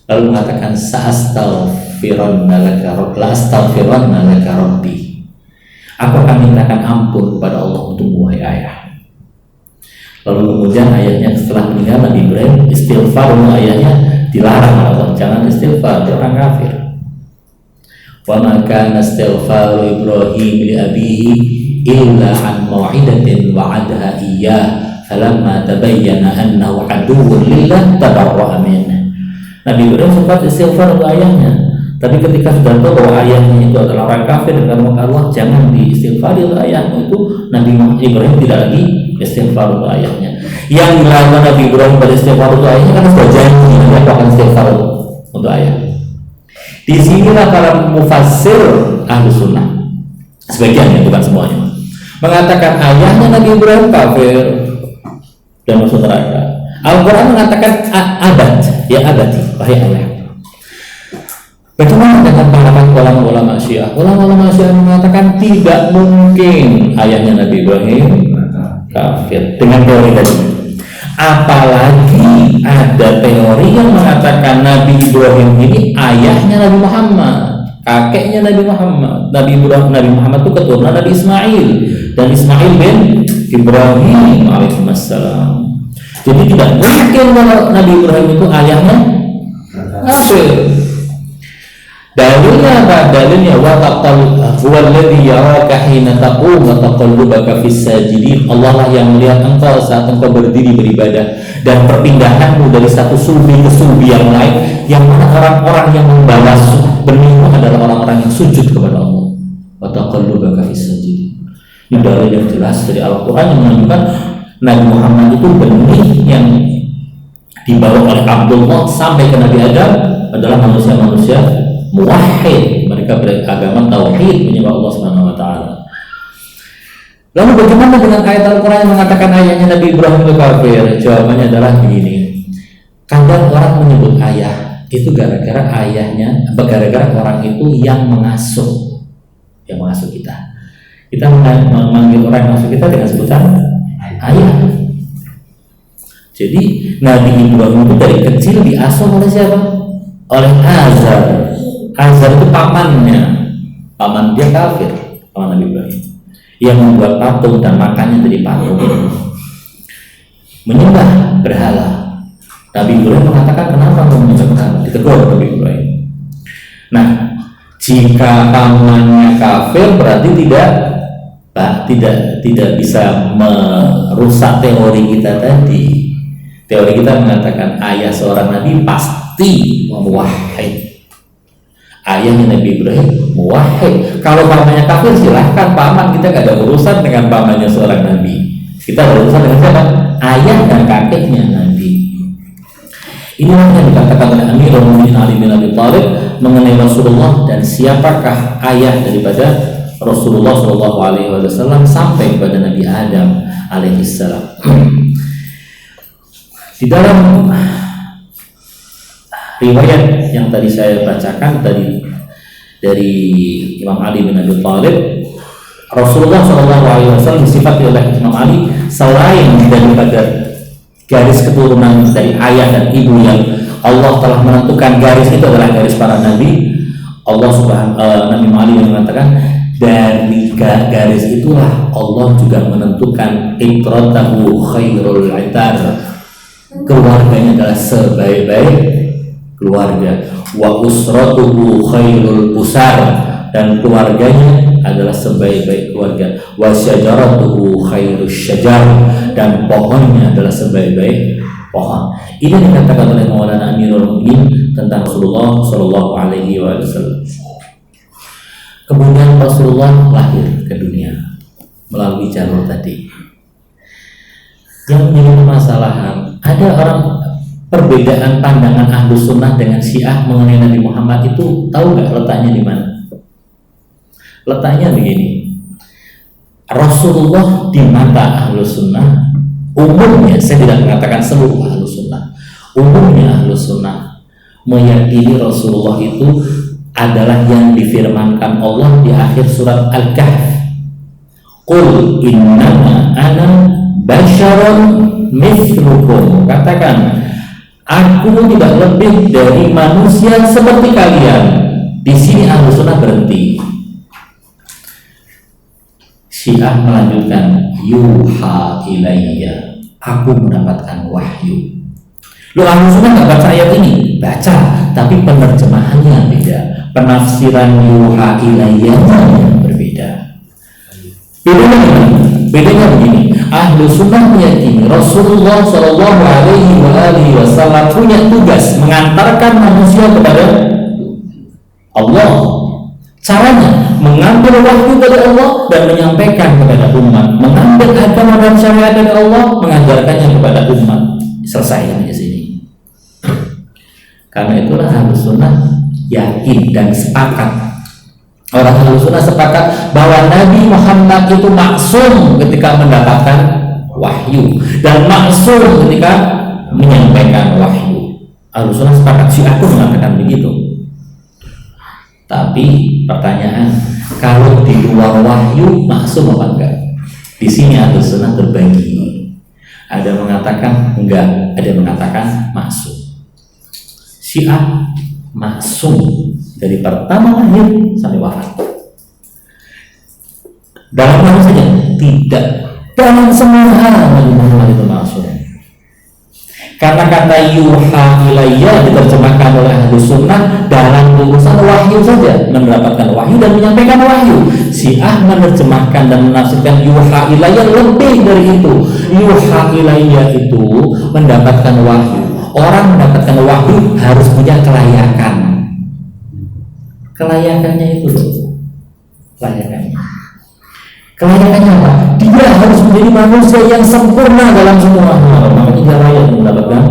lalu mengatakan, sa'astaghfiranna laka rabbi, aku akan mintakan ampun kepada Allah untukmu, wahai ayah. Lalu kemudian ayahnya setelah meninggal Nabi Ibrahim istighfar untuk ayahnya, dilarang oleh Allah, jangan istighfar, dia orang kafir. Wa ma kana istighfaru Ibrahim li abihi illa an mau'idatin wa'adaha iyyah falamma tabayyana annahu aduwwun lillah tabarra'a minhu. Nabi Ibrahim sempat istighfar untuk ayahnya, tapi ketika sudah tahu bahwa ayahnya itu adalah orang kafir dan Allah, jangan diistighfari untuk ayahmu itu. Nabi Ibrahim tidak lagi istighfar untuk ayahnya. Yang dilakukan Nabi Ibrahim beristighfar untuk ayahnya karena sudah janji dia akan istighfar untuk ayah. Di sinilah para mufassir ahlu sunnah, sebagiannya bukan semuanya, mengatakan ayahnya Nabi Ibrahim kafir dan masuk neraka. Al-Quran mengatakan abad, ya abadi, wahai ayah. Bagaimana dengan pendapat ulama-ulama Syiah? Ulama-ulama Syiah mengatakan tidak mungkin ayahnya Nabi Ibrahim kafir dengan teori tadi. Apalagi ada teori yang mengatakan Nabi Ibrahim ini ayahnya Nabi Muhammad, kakeknya Nabi Muhammad. Nabi Muhammad itu keturunan Nabi Ismail, dan Ismail bin Ibrahim alaihissalam. Jadi tidak mungkin kalau Nabi Ibrahim itu ayahnya kafir. Dalilnya apa? Dalilnya huwallazi yaraka hina taqum wa taqallubaka fis sajidin. Allah lah yang melihat engkau saat engkau berdiri beribadah dan perpindahanmu dari satu sufi ke sufi yang lain, yang mana orang-orang yang membawa benih adalah orang-orang yang sujud kepada Allah. Wa taqallubaka fis sajidin. Ini dalil yang jelas dari Al-Qur'an yang menunjukkan Nabi Muhammad itu benih yang dibawa oleh Abdullah sampai ke Nabi Adam adalah manusia-manusia muwahhid, mereka beragama tauhid, menyembah Allah Subhanahu wa taala. Lalu bagaimana dengan ayat Al-Qur'an yang mengatakan ayahnya Nabi Ibrahim itu kafir? Jawabannya adalah begini. Kadang orang menyebut ayah itu gara-gara orang itu yang mengasuh kita. Kita memanggil orang yang mengasuh kita dengan sebutan ayah. Jadi Nabi Ibrahim itu dari kecil diasuh oleh siapa? Oleh Azar. Azar itu paman dia kafir, paman Nabi Ibrahim, yang membuat patung dan makannya dari patung, menyembah berhala. Nabi Ibrahim mengatakan, kenapa kamu menyembah berhala? Ditegur Nabi Ibrahim. Nah, jika pamannya kafir berarti tidak bisa merusak teori kita tadi. Teori kita mengatakan ayah seorang nabi pasti muwahhid. Ayahnya Nabi Ibrahim muwahhid. Kalau pamannya kafir silahkan, paman, kita gak ada urusan dengan pamannya seorang nabi. Kita berurusan dengan siapa? Ayah dan kakeknya Nabi. Inilah yang dikatakan oleh Amirul Mukminin Ali bin Abi Thalib mengenai Rasulullah dan siapakah ayah daripada Rasulullah SAW sampai kepada Nabi Adam alaihissalam. Di dalam riwayat yang tadi saya bacakan tadi dari Imam Ali bin Abi Thalib, Rasulullah SAW disifati oleh Imam Ali selain daripada garis keturunan dari ayah dan ibu yang Allah telah menentukan garis itu adalah garis para nabi. Nabi Ali yang mengatakan dari garis itulah Allah juga menentukan itratahu khairul itar, keluarganya adalah sebaik-baik keluarga, wa usratuhu khairul usar, dan keluarganya adalah sebaik-baik keluarga, wa syajaratuhu khairus syajar, dan pohonnya adalah sebaik-baik pohon. Ini dikatakan oleh Maulana Amirul Mukminin tentang Rasulullah Shallallahu Alaihi Wasallam. Kemudian Rasulullah lahir ke dunia melalui jalur tadi. Yang menjadi permasalahan, ada orang perbedaan pandangan Ahlus Sunnah dengan Syiah mengenai Nabi Muhammad itu, tahu nggak letaknya di mana? Letaknya begini. Rasulullah di mata Ahlus Sunnah umumnya, saya tidak mengatakan seluruh Ahlus Sunnah, umumnya Ahlus Sunnah meyakini Rasulullah itu adalah yang difirmankan Allah di akhir surat Al-Kahf. Qul innama ana basyarun mithlukum. Katakan, aku tidak lebih dari manusia seperti kalian. Di sini Ahlus Sunnah berhenti. Syiah melanjutkan, yuha ilayya, aku mendapatkan wahyu. Lu Ahlus Sunnah nggak baca ayat ini? Baca, tapi penerjemahannya beda, penafsiran yuha ilayya berbeda. Bedanya begini. Ahlus Sunnah meyakini Rasulullah Shallallahu Alaihi Wasallam punya tugas mengantarkan manusia kepada Allah. Caranya mengambil wahyu dari Allah dan menyampaikan kepada umat, mengambil agama dan syariat dari Allah, mengajarkannya kepada umat. Selesai di sini. Karena itulah Ahlus Sunnah yakin dan sepakat. Orang Ahlus Sunnah sepakat bahwa Nabi Muhammad itu maksum ketika mendapatkan wahyu dan maksum ketika menyampaikan wahyu. Ahlus Sunnah sepakat, Syiah pun mengatakan begitu. Tapi pertanyaan, kalau di luar wahyu maksum apa enggak? Di sini Ahlus Sunnah terbagi. Ada mengatakan enggak, ada mengatakan maksum. Syiah maksum dari pertama lahir sampai wafat. Dalam mana saja? Tidak. Dalam semua hal Nabi Muhammad itu maksum. Karena kata yuha ilayya diterjemahkan oleh Ahlus Sunnah dalam urusan wahyu saja, mendapatkan wahyu dan menyampaikan wahyu. Syiah menerjemahkan dan menafsirkan yuha ilayya lebih dari itu. Yuha ilayya itu mendapatkan wahyu. Orang mendapatkan wahyu harus punya kelayakan. Kelayakannya itu loh. Kelayakannya apa? Dia harus menjadi manusia yang sempurna dalam semua hal. Makanya dia layak mendapatkan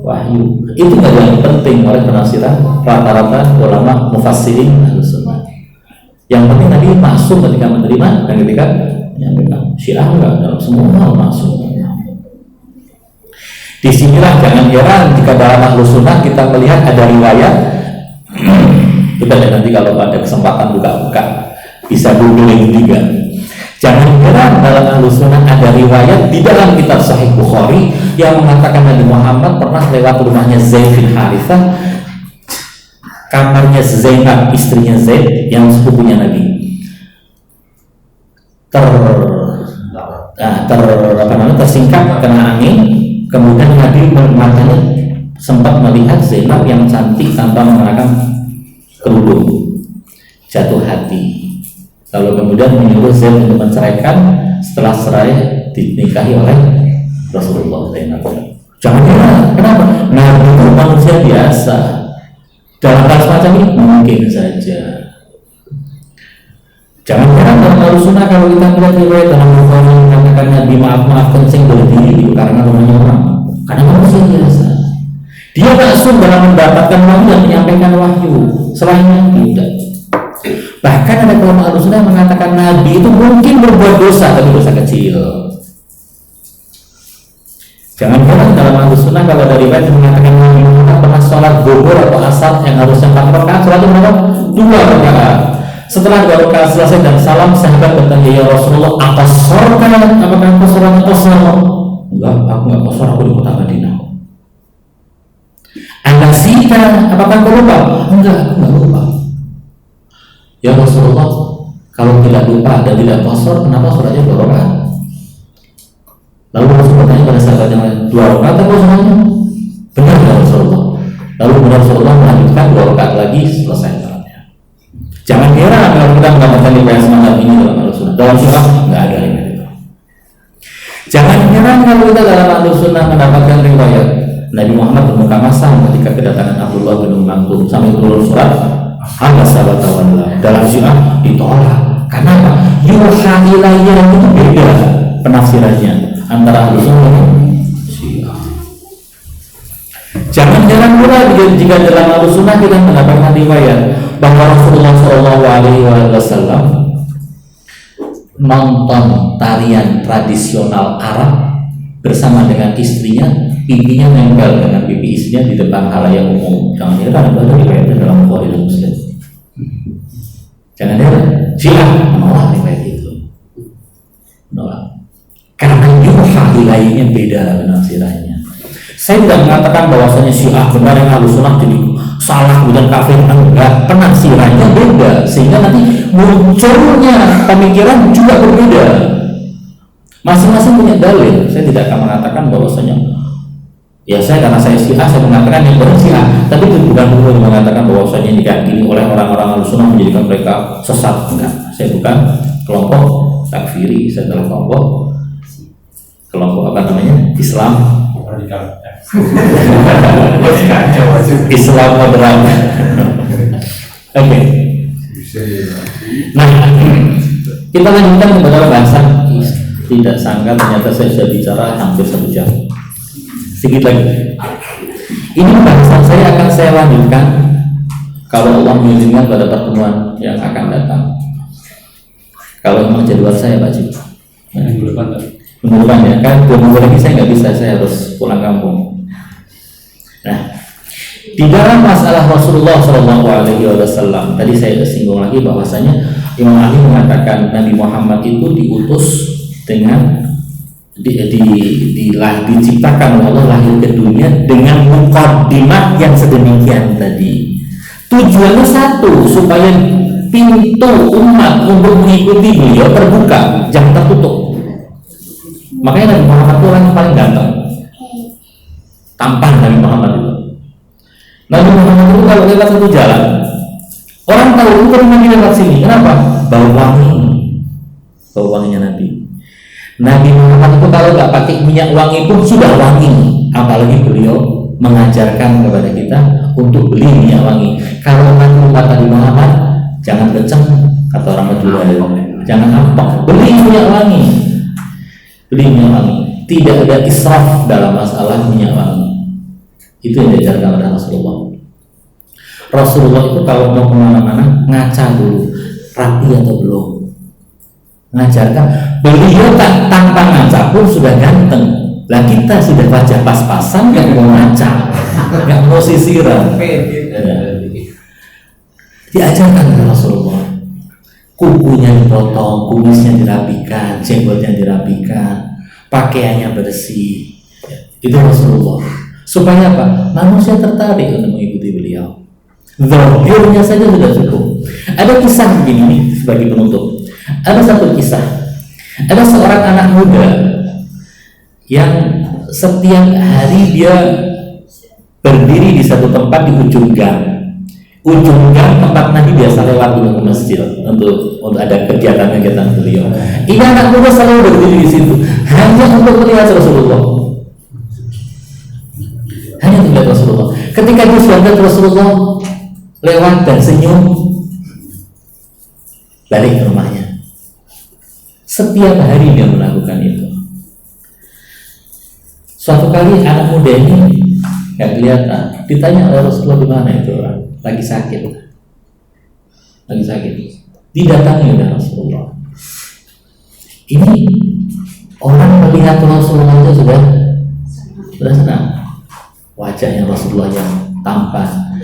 wahyu. Itu yang penting oleh penafsiran rata-rata ulama mufassirin Ahlus Sunnah. Yang penting Nabi maksum ketika menerima dan ketika menyampaikan. Syiah enggak, dalam semua hal maksum. Disinilah jangan heran jika dalam Ahlus Sunnah kita melihat ada riwayat. Kita nanti kalau ada kesempatan buka-buka bisa googling juga. Jangan heran dalam Ahlus Sunnah ada riwayat di dalam kitab Sahih Bukhari yang mengatakan Nabi Muhammad pernah lewat rumahnya Zaid bin Harithah, kamarnya Zainab istrinya Zaid yang sepupunya Nabi tersingkap kena angin. Kemudian Nabi matanya sempat melihat Zainab yang cantik tanpa mengenakan kerudung, jatuh hati. Lalu kemudian menyuruh Zaid untuk menceraikan setelah cerai dinikahi oleh Rasulullah Zainab. Jangan heran, kenapa? Nabi itu manusia biasa. Dalam hal semacam ini mungkin saja. Jangan heran dalam Ahlus Sunnah kalau kita melihat riwayat dalam Bukhari mengatakan Nabi maaf kencing berdiri karena rumahnya orang. Karena manusia biasa. Dia maksum dalam mendapatkan wahyu dan menyampaikan wahyu. Selainnya tidak. Bahkan ada kelompok Ahlus Sunnah yang mengatakan Nabi itu mungkin berbuat dosa, tapi dosa kecil. Jangan heran dalam Ahlus Sunnah kalau dari riwayat mengatakan Nabi Muhammad pernah sholat zuhur atau asar yang harusnya 4 rakaat, sholat berapa? 2 rakaat. Setelah 2 rakaat selesai dan salam, sahabat bertanya, ya Rasulullah, apakah engkau sholatnya kosor? Enggak, aku enggak kosor, aku di kota Madinah. Anda sika, apakah kau lupa? Enggak, aku enggak lupa. Ya Rasulullah, kalau tidak lupa dan tidak kosor, kenapa sholatnya 2 rakaat? Lalu Rasul bertanya pada sahabat yang lain, 2 rakaat atau sholatnya? Benar ya Rasulullah. Lalu Rasulullah melanjutkan 2 rakaat lagi, selesai sholatnya. Jangan heran kalau kita mendapatkan riwayat semacam ini dalam Ahlus Sunnah. Dalam Syiah nggak ada riwayat itu. Jangan heran kalau kita dalam Ahlus Sunnah mendapatkan riwayat Nabi Muhammad bermuka masam ketika kedatangan Abdullah bin Maktum sampai turun surat sahabat tawalla. Dalam Syiah ditolak. Karena apa? Yuha ilayya itu beda penafsirannya antara Ahlus Sunnah dan Syiah. Jangan heran pula jika dalam Ahlus Sunnah kita mendapatkan riwayat bahwa Rasulullah SAW nonton tarian tradisional Arab bersama dengan istrinya, pipinya nempel dengan pipi istrinya di depan halayak umum. Jangan heran ada riwayatnya dalam Bukhari dan Muslim. Jangan heran, Syiah menolak riwayat itu, menolak. Karena yuha ilainya beda penafsirannya. Saya tidak mengatakan bahwasanya Syiah benar yang Ahlus Sunnah jadi salah kemudian kafir, enggak, penafsirannya beda sehingga nanti munculnya pemikiran juga berbeda. Masing-masing punya dalil. Saya tidak akan mengatakan bahwasanya ya karena saya Syiah saya mengatakan yang benar Syiah, tapi itu bukan untuk mengatakan bahwasanya diyakini oleh orang-orang Ahlus Sunnah menjadikan mereka sesat, enggak. Saya bukan kelompok takfiri, saya adalah kelompok apa namanya? Islam radikal. Islam moderat. Oke. Nah, kita lanjutkan kepada bahasan. Tidak sangka ternyata saya sudah bicara hampir 1 jam. Sedikit lagi. Ini bahasan saya akan saya lanjutkan kalau Allah mengizinkan pada pertemuan yang akan datang. Kalau memang jadwal saya Pak Cip. Minggu depan ya kan, 2 minggu lagi saya nggak bisa, saya harus pulang kampung. Nah, di dalam masalah Rasulullah SAW tadi saya singgung lagi bahwasanya Imam Ali mengatakan Nabi Muhammad itu diutus dengan diciptakan oleh Allah lahir ke dunia dengan muqaddimah yang sedemikian tadi. Tujuannya satu, supaya pintu umat untuk mengikuti beliau terbuka, jangan tertutup. Makanya Nabi Muhammad itu orang yang paling ganteng, tampan. Nabi Muhammad itu kalau lewat satu jalan, orang tahu itu Nabi lewat sini. Kenapa? Bau wanginya Nabi. Nabi Muhammad itu kalau nggak pakai minyak wangi pun sudah wangi. Apalagi beliau mengajarkan kepada kita untuk beli minyak wangi. Kalau Nabi Muhammad jangan kenceng, kata orang Madura, jangan nampak, beli minyak wangi. Tidak ada israf dalam masalah minyak wangi. Itu yang diajarkan oleh Rasulullah itu kalau mau kemana-mana ngaca dulu rapi atau belum. Ngajarkan, beliau tak tanpa ngaca pun sudah ganteng. Lah kita sudah wajah pas-pasan, nggak mau ngaca, nggak mau sisiran. Diajarkan oleh Rasulullah. Kukunya dipotong, kumisnya dirapikan, jenggotnya dirapikan, pakaiannya bersih. Itu Rasulullah. Supaya apa? Manusia tertarik untuk mengikuti beliau. Zahirnya saja sudah cukup. Ada kisah begini nih sebagai penutup. Ada satu kisah. Ada seorang anak muda yang setiap hari dia berdiri di satu tempat di ujung gang. Ujung gang tempat Nabi biasa lewat dulu ke masjid untuk ada kegiatan beliau. Ini anak muda selalu berdiri di situ hanya untuk melihat Rasulullah. Hanya untuk melihat Rasulullah. Ketika dia sudah melihat Rasulullah lewat dan senyum, balik ke rumahnya. Setiap hari dia melakukan itu. Suatu kali anak muda ini nggak kelihatan. Ditanya oleh Rasulullah di mana itu orang. Lagi sakit. Didatangi oleh Rasulullah. Ini orang melihat Rasulullah itu sudah senang. Wajahnya Rasulullah yang tampan,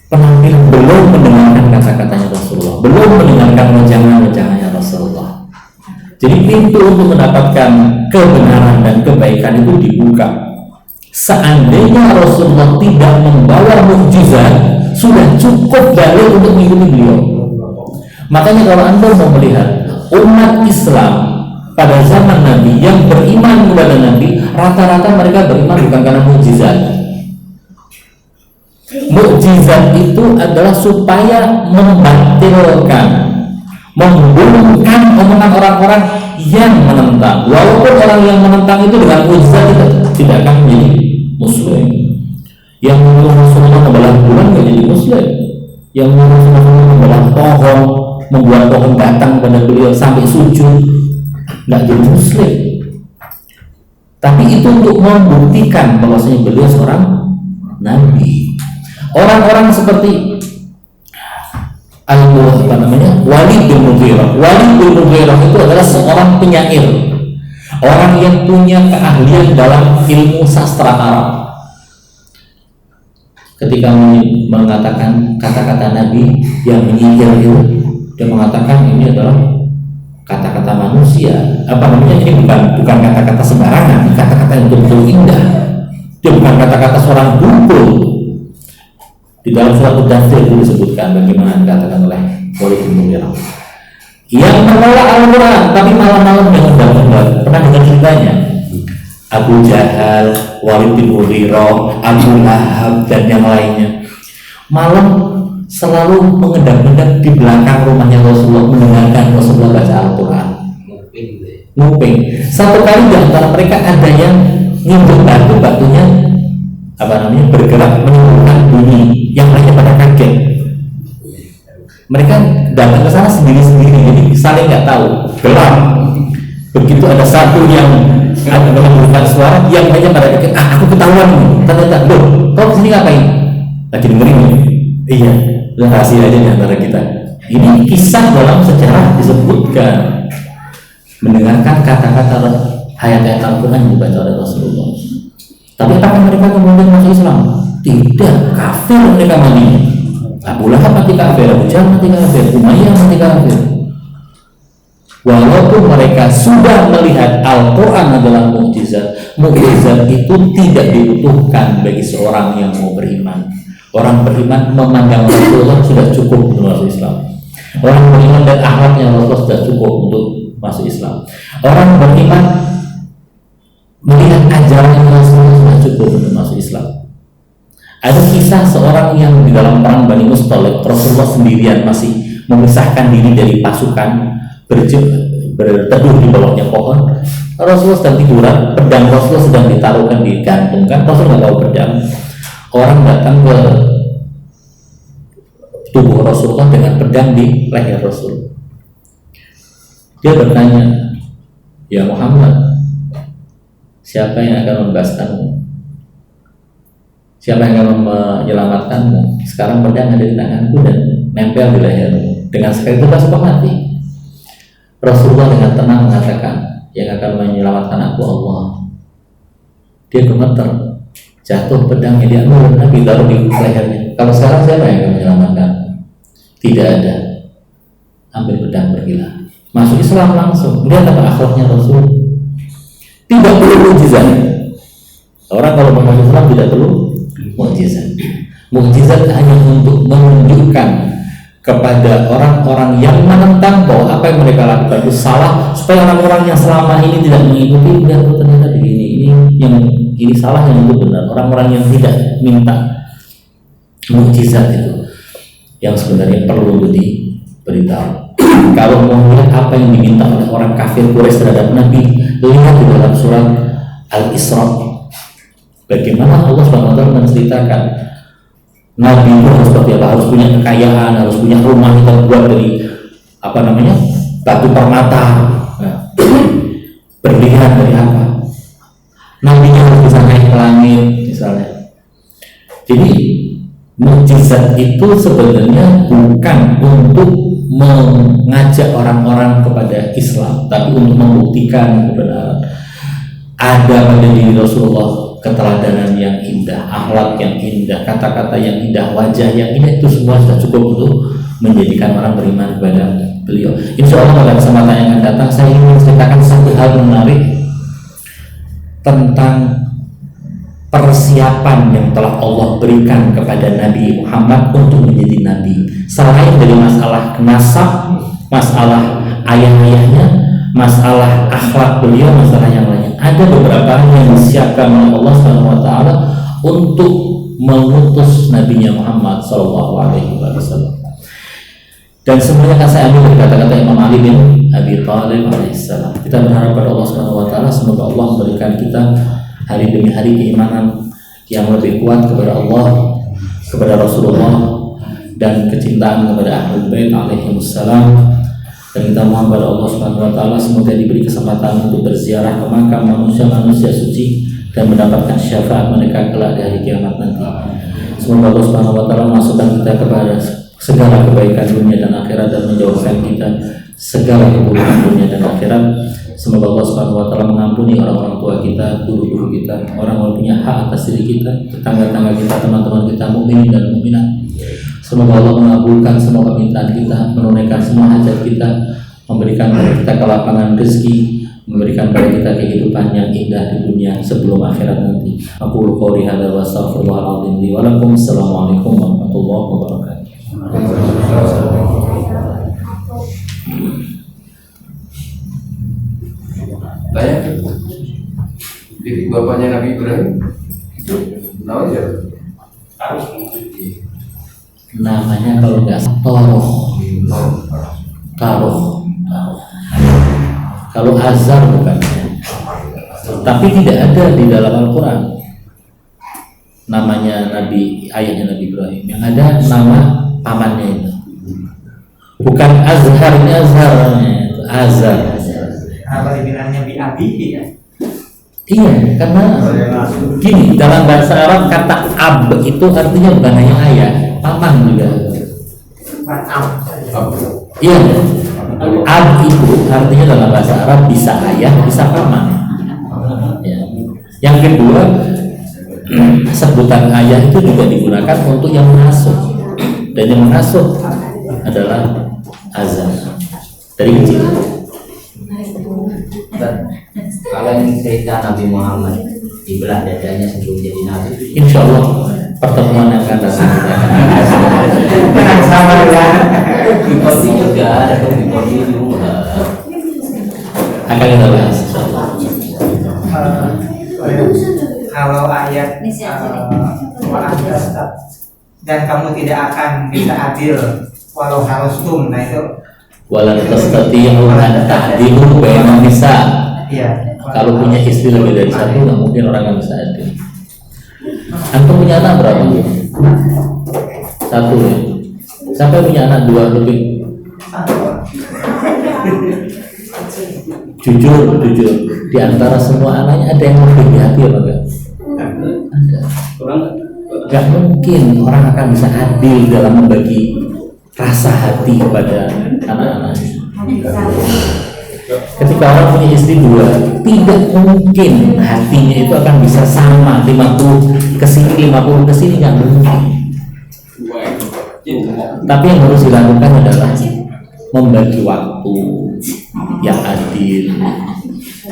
penampilan, belum mendengarkan kata-katanya Rasulullah, belum mendengarkan wejangan-wejangannya Rasulullah. Jadi pintu untuk mendapatkan kebenaran dan kebaikan itu dibuka. Seandainya Rasulullah tidak membawa mukjizat, sudah cukup dalil untuk mengikuti beliau. Makanya kalau Anda mau melihat umat Islam pada zaman Nabi yang beriman kepada Nabi, rata-rata mereka beriman bukan karena mukjizat. Mukjizat itu adalah supaya membatalkan, membungkam omongan orang-orang yang menentang. Walaupun orang yang menentang itu dengan mukjizat tidak akan menjadi muslim. Yang menyuruh Rasulullah membelah bulan tidak jadi muslim. Yang menyuruh Rasulullah membelah pohon, membuat pohon datang kepada beliau sampai sujud, tidak jadi muslim. Tapi itu untuk membuktikan bahwasanya beliau seorang nabi. Orang-orang seperti Walid bin Mughirah. Walid bin Mughirah itu adalah seorang penyair, orang yang punya keahlian dalam ilmu sastra Arab. Ketika mengatakan kata-kata Nabi yang menyihir itu, dia mengatakan ini adalah kata-kata manusia. Ini bukan kata-kata sembarangan, kata-kata yang betul-betul indah. Dia bukan kata-kata seorang dukun. Di dalam surat Mudaththir itu disebutkan bagaimana dikatakan oleh Walid bin Mughirah yang menolak Al-Quran, tapi malam-malam dengan undang-undang. Pernah dengar ceritanya? Abu Jahal, Walid bin Mughirah, Abu Lahab dan yang lainnya malam selalu mengendap-endap di belakang rumahnya Rasulullah, mendengarkan Rasulullah baca Al-Quran. Nguping. Satu kali di antara mereka ada yang nginjek batunya bergerak menimbulkan bunyi yang lainnya pada kaget. Mereka datang ke sana sendiri-sendiri, jadi saling nggak tahu, gelap. Begitu ada satu yang ada menimbulkan suara, yang lainnya pada kaget. Aku ketahuan nih. Ternyata, kau kesini ngapain? Lagi dengerin nih. Iya, rahasia aja di antara kita. Ini kisah dalam sejarah disebutkan mendengarkan kata-kata ayat-ayat Al-Quran yang dibaca oleh Rasulullah. Tapi apakah mereka kemudian masuk Islam? Tidak, kafir mereka mati. Abu Lahab mati kafir, Abu Jahal mati kafir, Umayyah mati kafir. Walaupun mereka sudah melihat Al-Quran adalah mukjizat, mukjizat itu tidak dibutuhkan bagi seorang yang mau beriman. Orang beriman memandang Rasulullah sudah cukup untuk masuk Islam. Orang beriman dan akhlaknya Rasulullah sudah cukup untuk masuk Islam. Orang beriman melihat ajaran Rasulullah sudah cukup untuk masuk Islam. Ada kisah seorang yang di dalam perang Bani Mustalik, Rasulullah sendirian masih memisahkan diri dari pasukan, berteduh di bawahnya pohon. Rasulullah sedang tiduran, pedang Rasulullah sedang ditaruhkan di gantung, kan Rasulullah nggak tahu pedang. Orang datang ke tubuh Rasulullah dengan pedang di leher Rasul. Dia bertanya, ya Muhammad, siapa yang akan membebaskanmu? Siapa yang akan menyelamatkanmu? Sekarang pedang ada di tanganku dan nempel di lehermu. Dengan sekali itu pasukan mati. Rasulullah dengan tenang mengatakan, yang akan menyelamatkan aku Allah. Dia gemeter, jatuh pedangnya, dia ambil Nabi taruh di lehernya. Kalau sekarang siapa yang akan menyelamatkan? Tidak ada. Ambil pedang, pergilah. Masuk Islam langsung. Lihat apa akhlaknya Rasul. Tidak perlu mukjizat. Orang kalau mau masuk Islam tidak perlu mukjizat. Mukjizat hanya untuk menunjukkan kepada orang-orang yang menentang bahwa apa yang mereka lakukan itu salah, supaya orang-orang yang selama ini tidak mengikuti, lihat ternyata ini salah, yang itu benar. Orang-orang yang tidak minta mukjizat itu yang sebenarnya perlu diberitahu. Kalau mau lihat apa yang diminta oleh orang kafir Quraisy terhadap Nabi, lihat di dalam surat Al-Isra. Bagaimana Allah SWT menceritakan Nabi itu harus seperti apa, harus punya kekayaan, harus punya rumah yang terbuat dari batu permata, berlian dari apa. Nabinya harus bisa naik ke langit misalnya. Jadi mukjizat itu sebenarnya bukan untuk mengajak orang-orang kepada Islam, tapi untuk membuktikan kebenaran. Ada pada diri Rasulullah keteladanan yang indah, akhlak yang indah, kata-kata yang indah, wajah yang indah, itu semua sudah cukup untuk menjadikan orang beriman kepada beliau. Insya Allah pada kesempatan yang akan datang saya ingin menceritakan satu hal menarik tentang persiapan yang telah Allah berikan kepada Nabi Muhammad untuk menjadi Nabi. Selain dari masalah nasab, masalah ayah-ayahnya, masalah akhlak beliau, masalah yang lainnya, ada beberapa yang disiapkan oleh Allah SWT untuk mengutus Nabinya Muhammad SAW. Dan semuanya akan saya ambil dari kata-kata Imam Ali bin Abi Thalib alaihissalam. Kita berharap pada Allah Subhanahu wa taala semoga Allah memberikan kita hari demi hari keimanan yang lebih kuat kepada Allah, kepada Rasulullah, dan kecintaan kepada Ahlul Bait alaihimussalam. Dan kita mohon kepada Allah Subhanahu wa taala semoga diberi kesempatan untuk berziarah ke makam manusia-manusia suci dan mendapatkan syafaat mereka kelak di hari kiamat nanti. Semoga Allah Subhanahu wa taala memasukkan kita kepada segala kebaikan dunia dan akhirat dan menjauhkan kita segala keburukan dunia dan akhirat. Semoga Allah Subhanahu wa taala mengampuni orang-orang tua kita, guru-guru kita, orang yang punya hak atas diri kita, tetangga-tetangga kita, teman-teman kita, mukminin dan mukminat. Semoga Allah mengabulkan semua permintaan kita, menunaikan semua hajat kita, memberikan kepada kita kelapangan rezeki, memberikan kepada kita kehidupan yang indah di dunia sebelum akhirat nanti. Aku qouli hadza wa astaghfirullahaladzim li wa lakum. Assalamualaikum warahmatullahi wabarakatuh. Tanya, jadi bapaknya Nabi Ibrahim, namanya harus namanya kalau nggak Taroh. Kalau Azar bukan, tapi tidak ada di dalam Al-Quran namanya Nabi, ayahnya Nabi Ibrahim. Yang ada nama pamannya itu, bukan Azhar, ini Azharnya itu Azar. Apa dibilangnya bi abi ya? Iya, karena gini, dalam bahasa Arab kata ab itu artinya bukan hanya ayah, paman juga. Iya, ab itu artinya dalam bahasa Arab bisa ayah, bisa paman. Ya. Yang kedua, sebutan ayah itu juga digunakan untuk yang mengasuh, dan yang mengasuh adalah azar dari kecil. Kalau yang cerita Nabi Muhammad dibelah dadanya sebelum jadi nabi, Insya Allah pertemuan yang akan datang kita akan Sama ya. Bikodi juga ada Bikodi juga. akan kita bahas. Insya Allah. Kalau ayat dan kamu tidak akan bisa adil walau harus nah itu Walan tastati'u an ta'dilu bainan nisa. iya. Kalau punya istri lebih dari satu, nggak mungkin orang yang bisa adil. Antum punya anak berapa? Satu ya. Sampai punya anak dua lebih. Jujur, di antara semua anaknya ada yang lebih di hati apa enggak? Ada. Nggak mungkin orang akan bisa adil dalam membagi rasa hati kepada anak-anaknya. Ketika orang punya istri dua, tidak mungkin hatinya itu akan bisa sama 50 ke sini 50 ke sini, nggak mungkin. Tapi yang harus dilakukan adalah membagi waktu yang adil,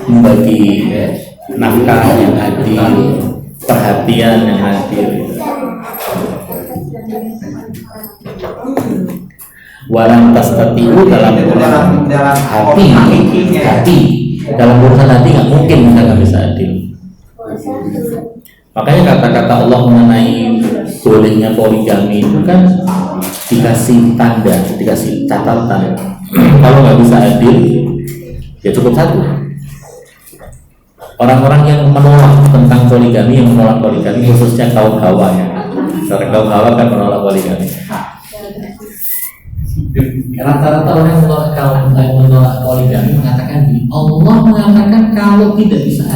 membagi nafkah yang adil, perhatian yang adil. Walang tastati'u dalam hati dalam urusan hati nggak mungkin kita nggak bisa adil. Makanya kata-kata Allah mengenai bolehnya poligami itu kan dikasih tanda, dikasih catatan. Kalau nggak bisa adil ya cukup satu. Orang-orang yang menolak tentang poligami, yang menolak poligami khususnya kaum Hawa ya. Karena kaum Hawa kan menolak poligami. Rata-rata orang yang menolak poligami mengatakan Allah mengatakan kalau tidak bisa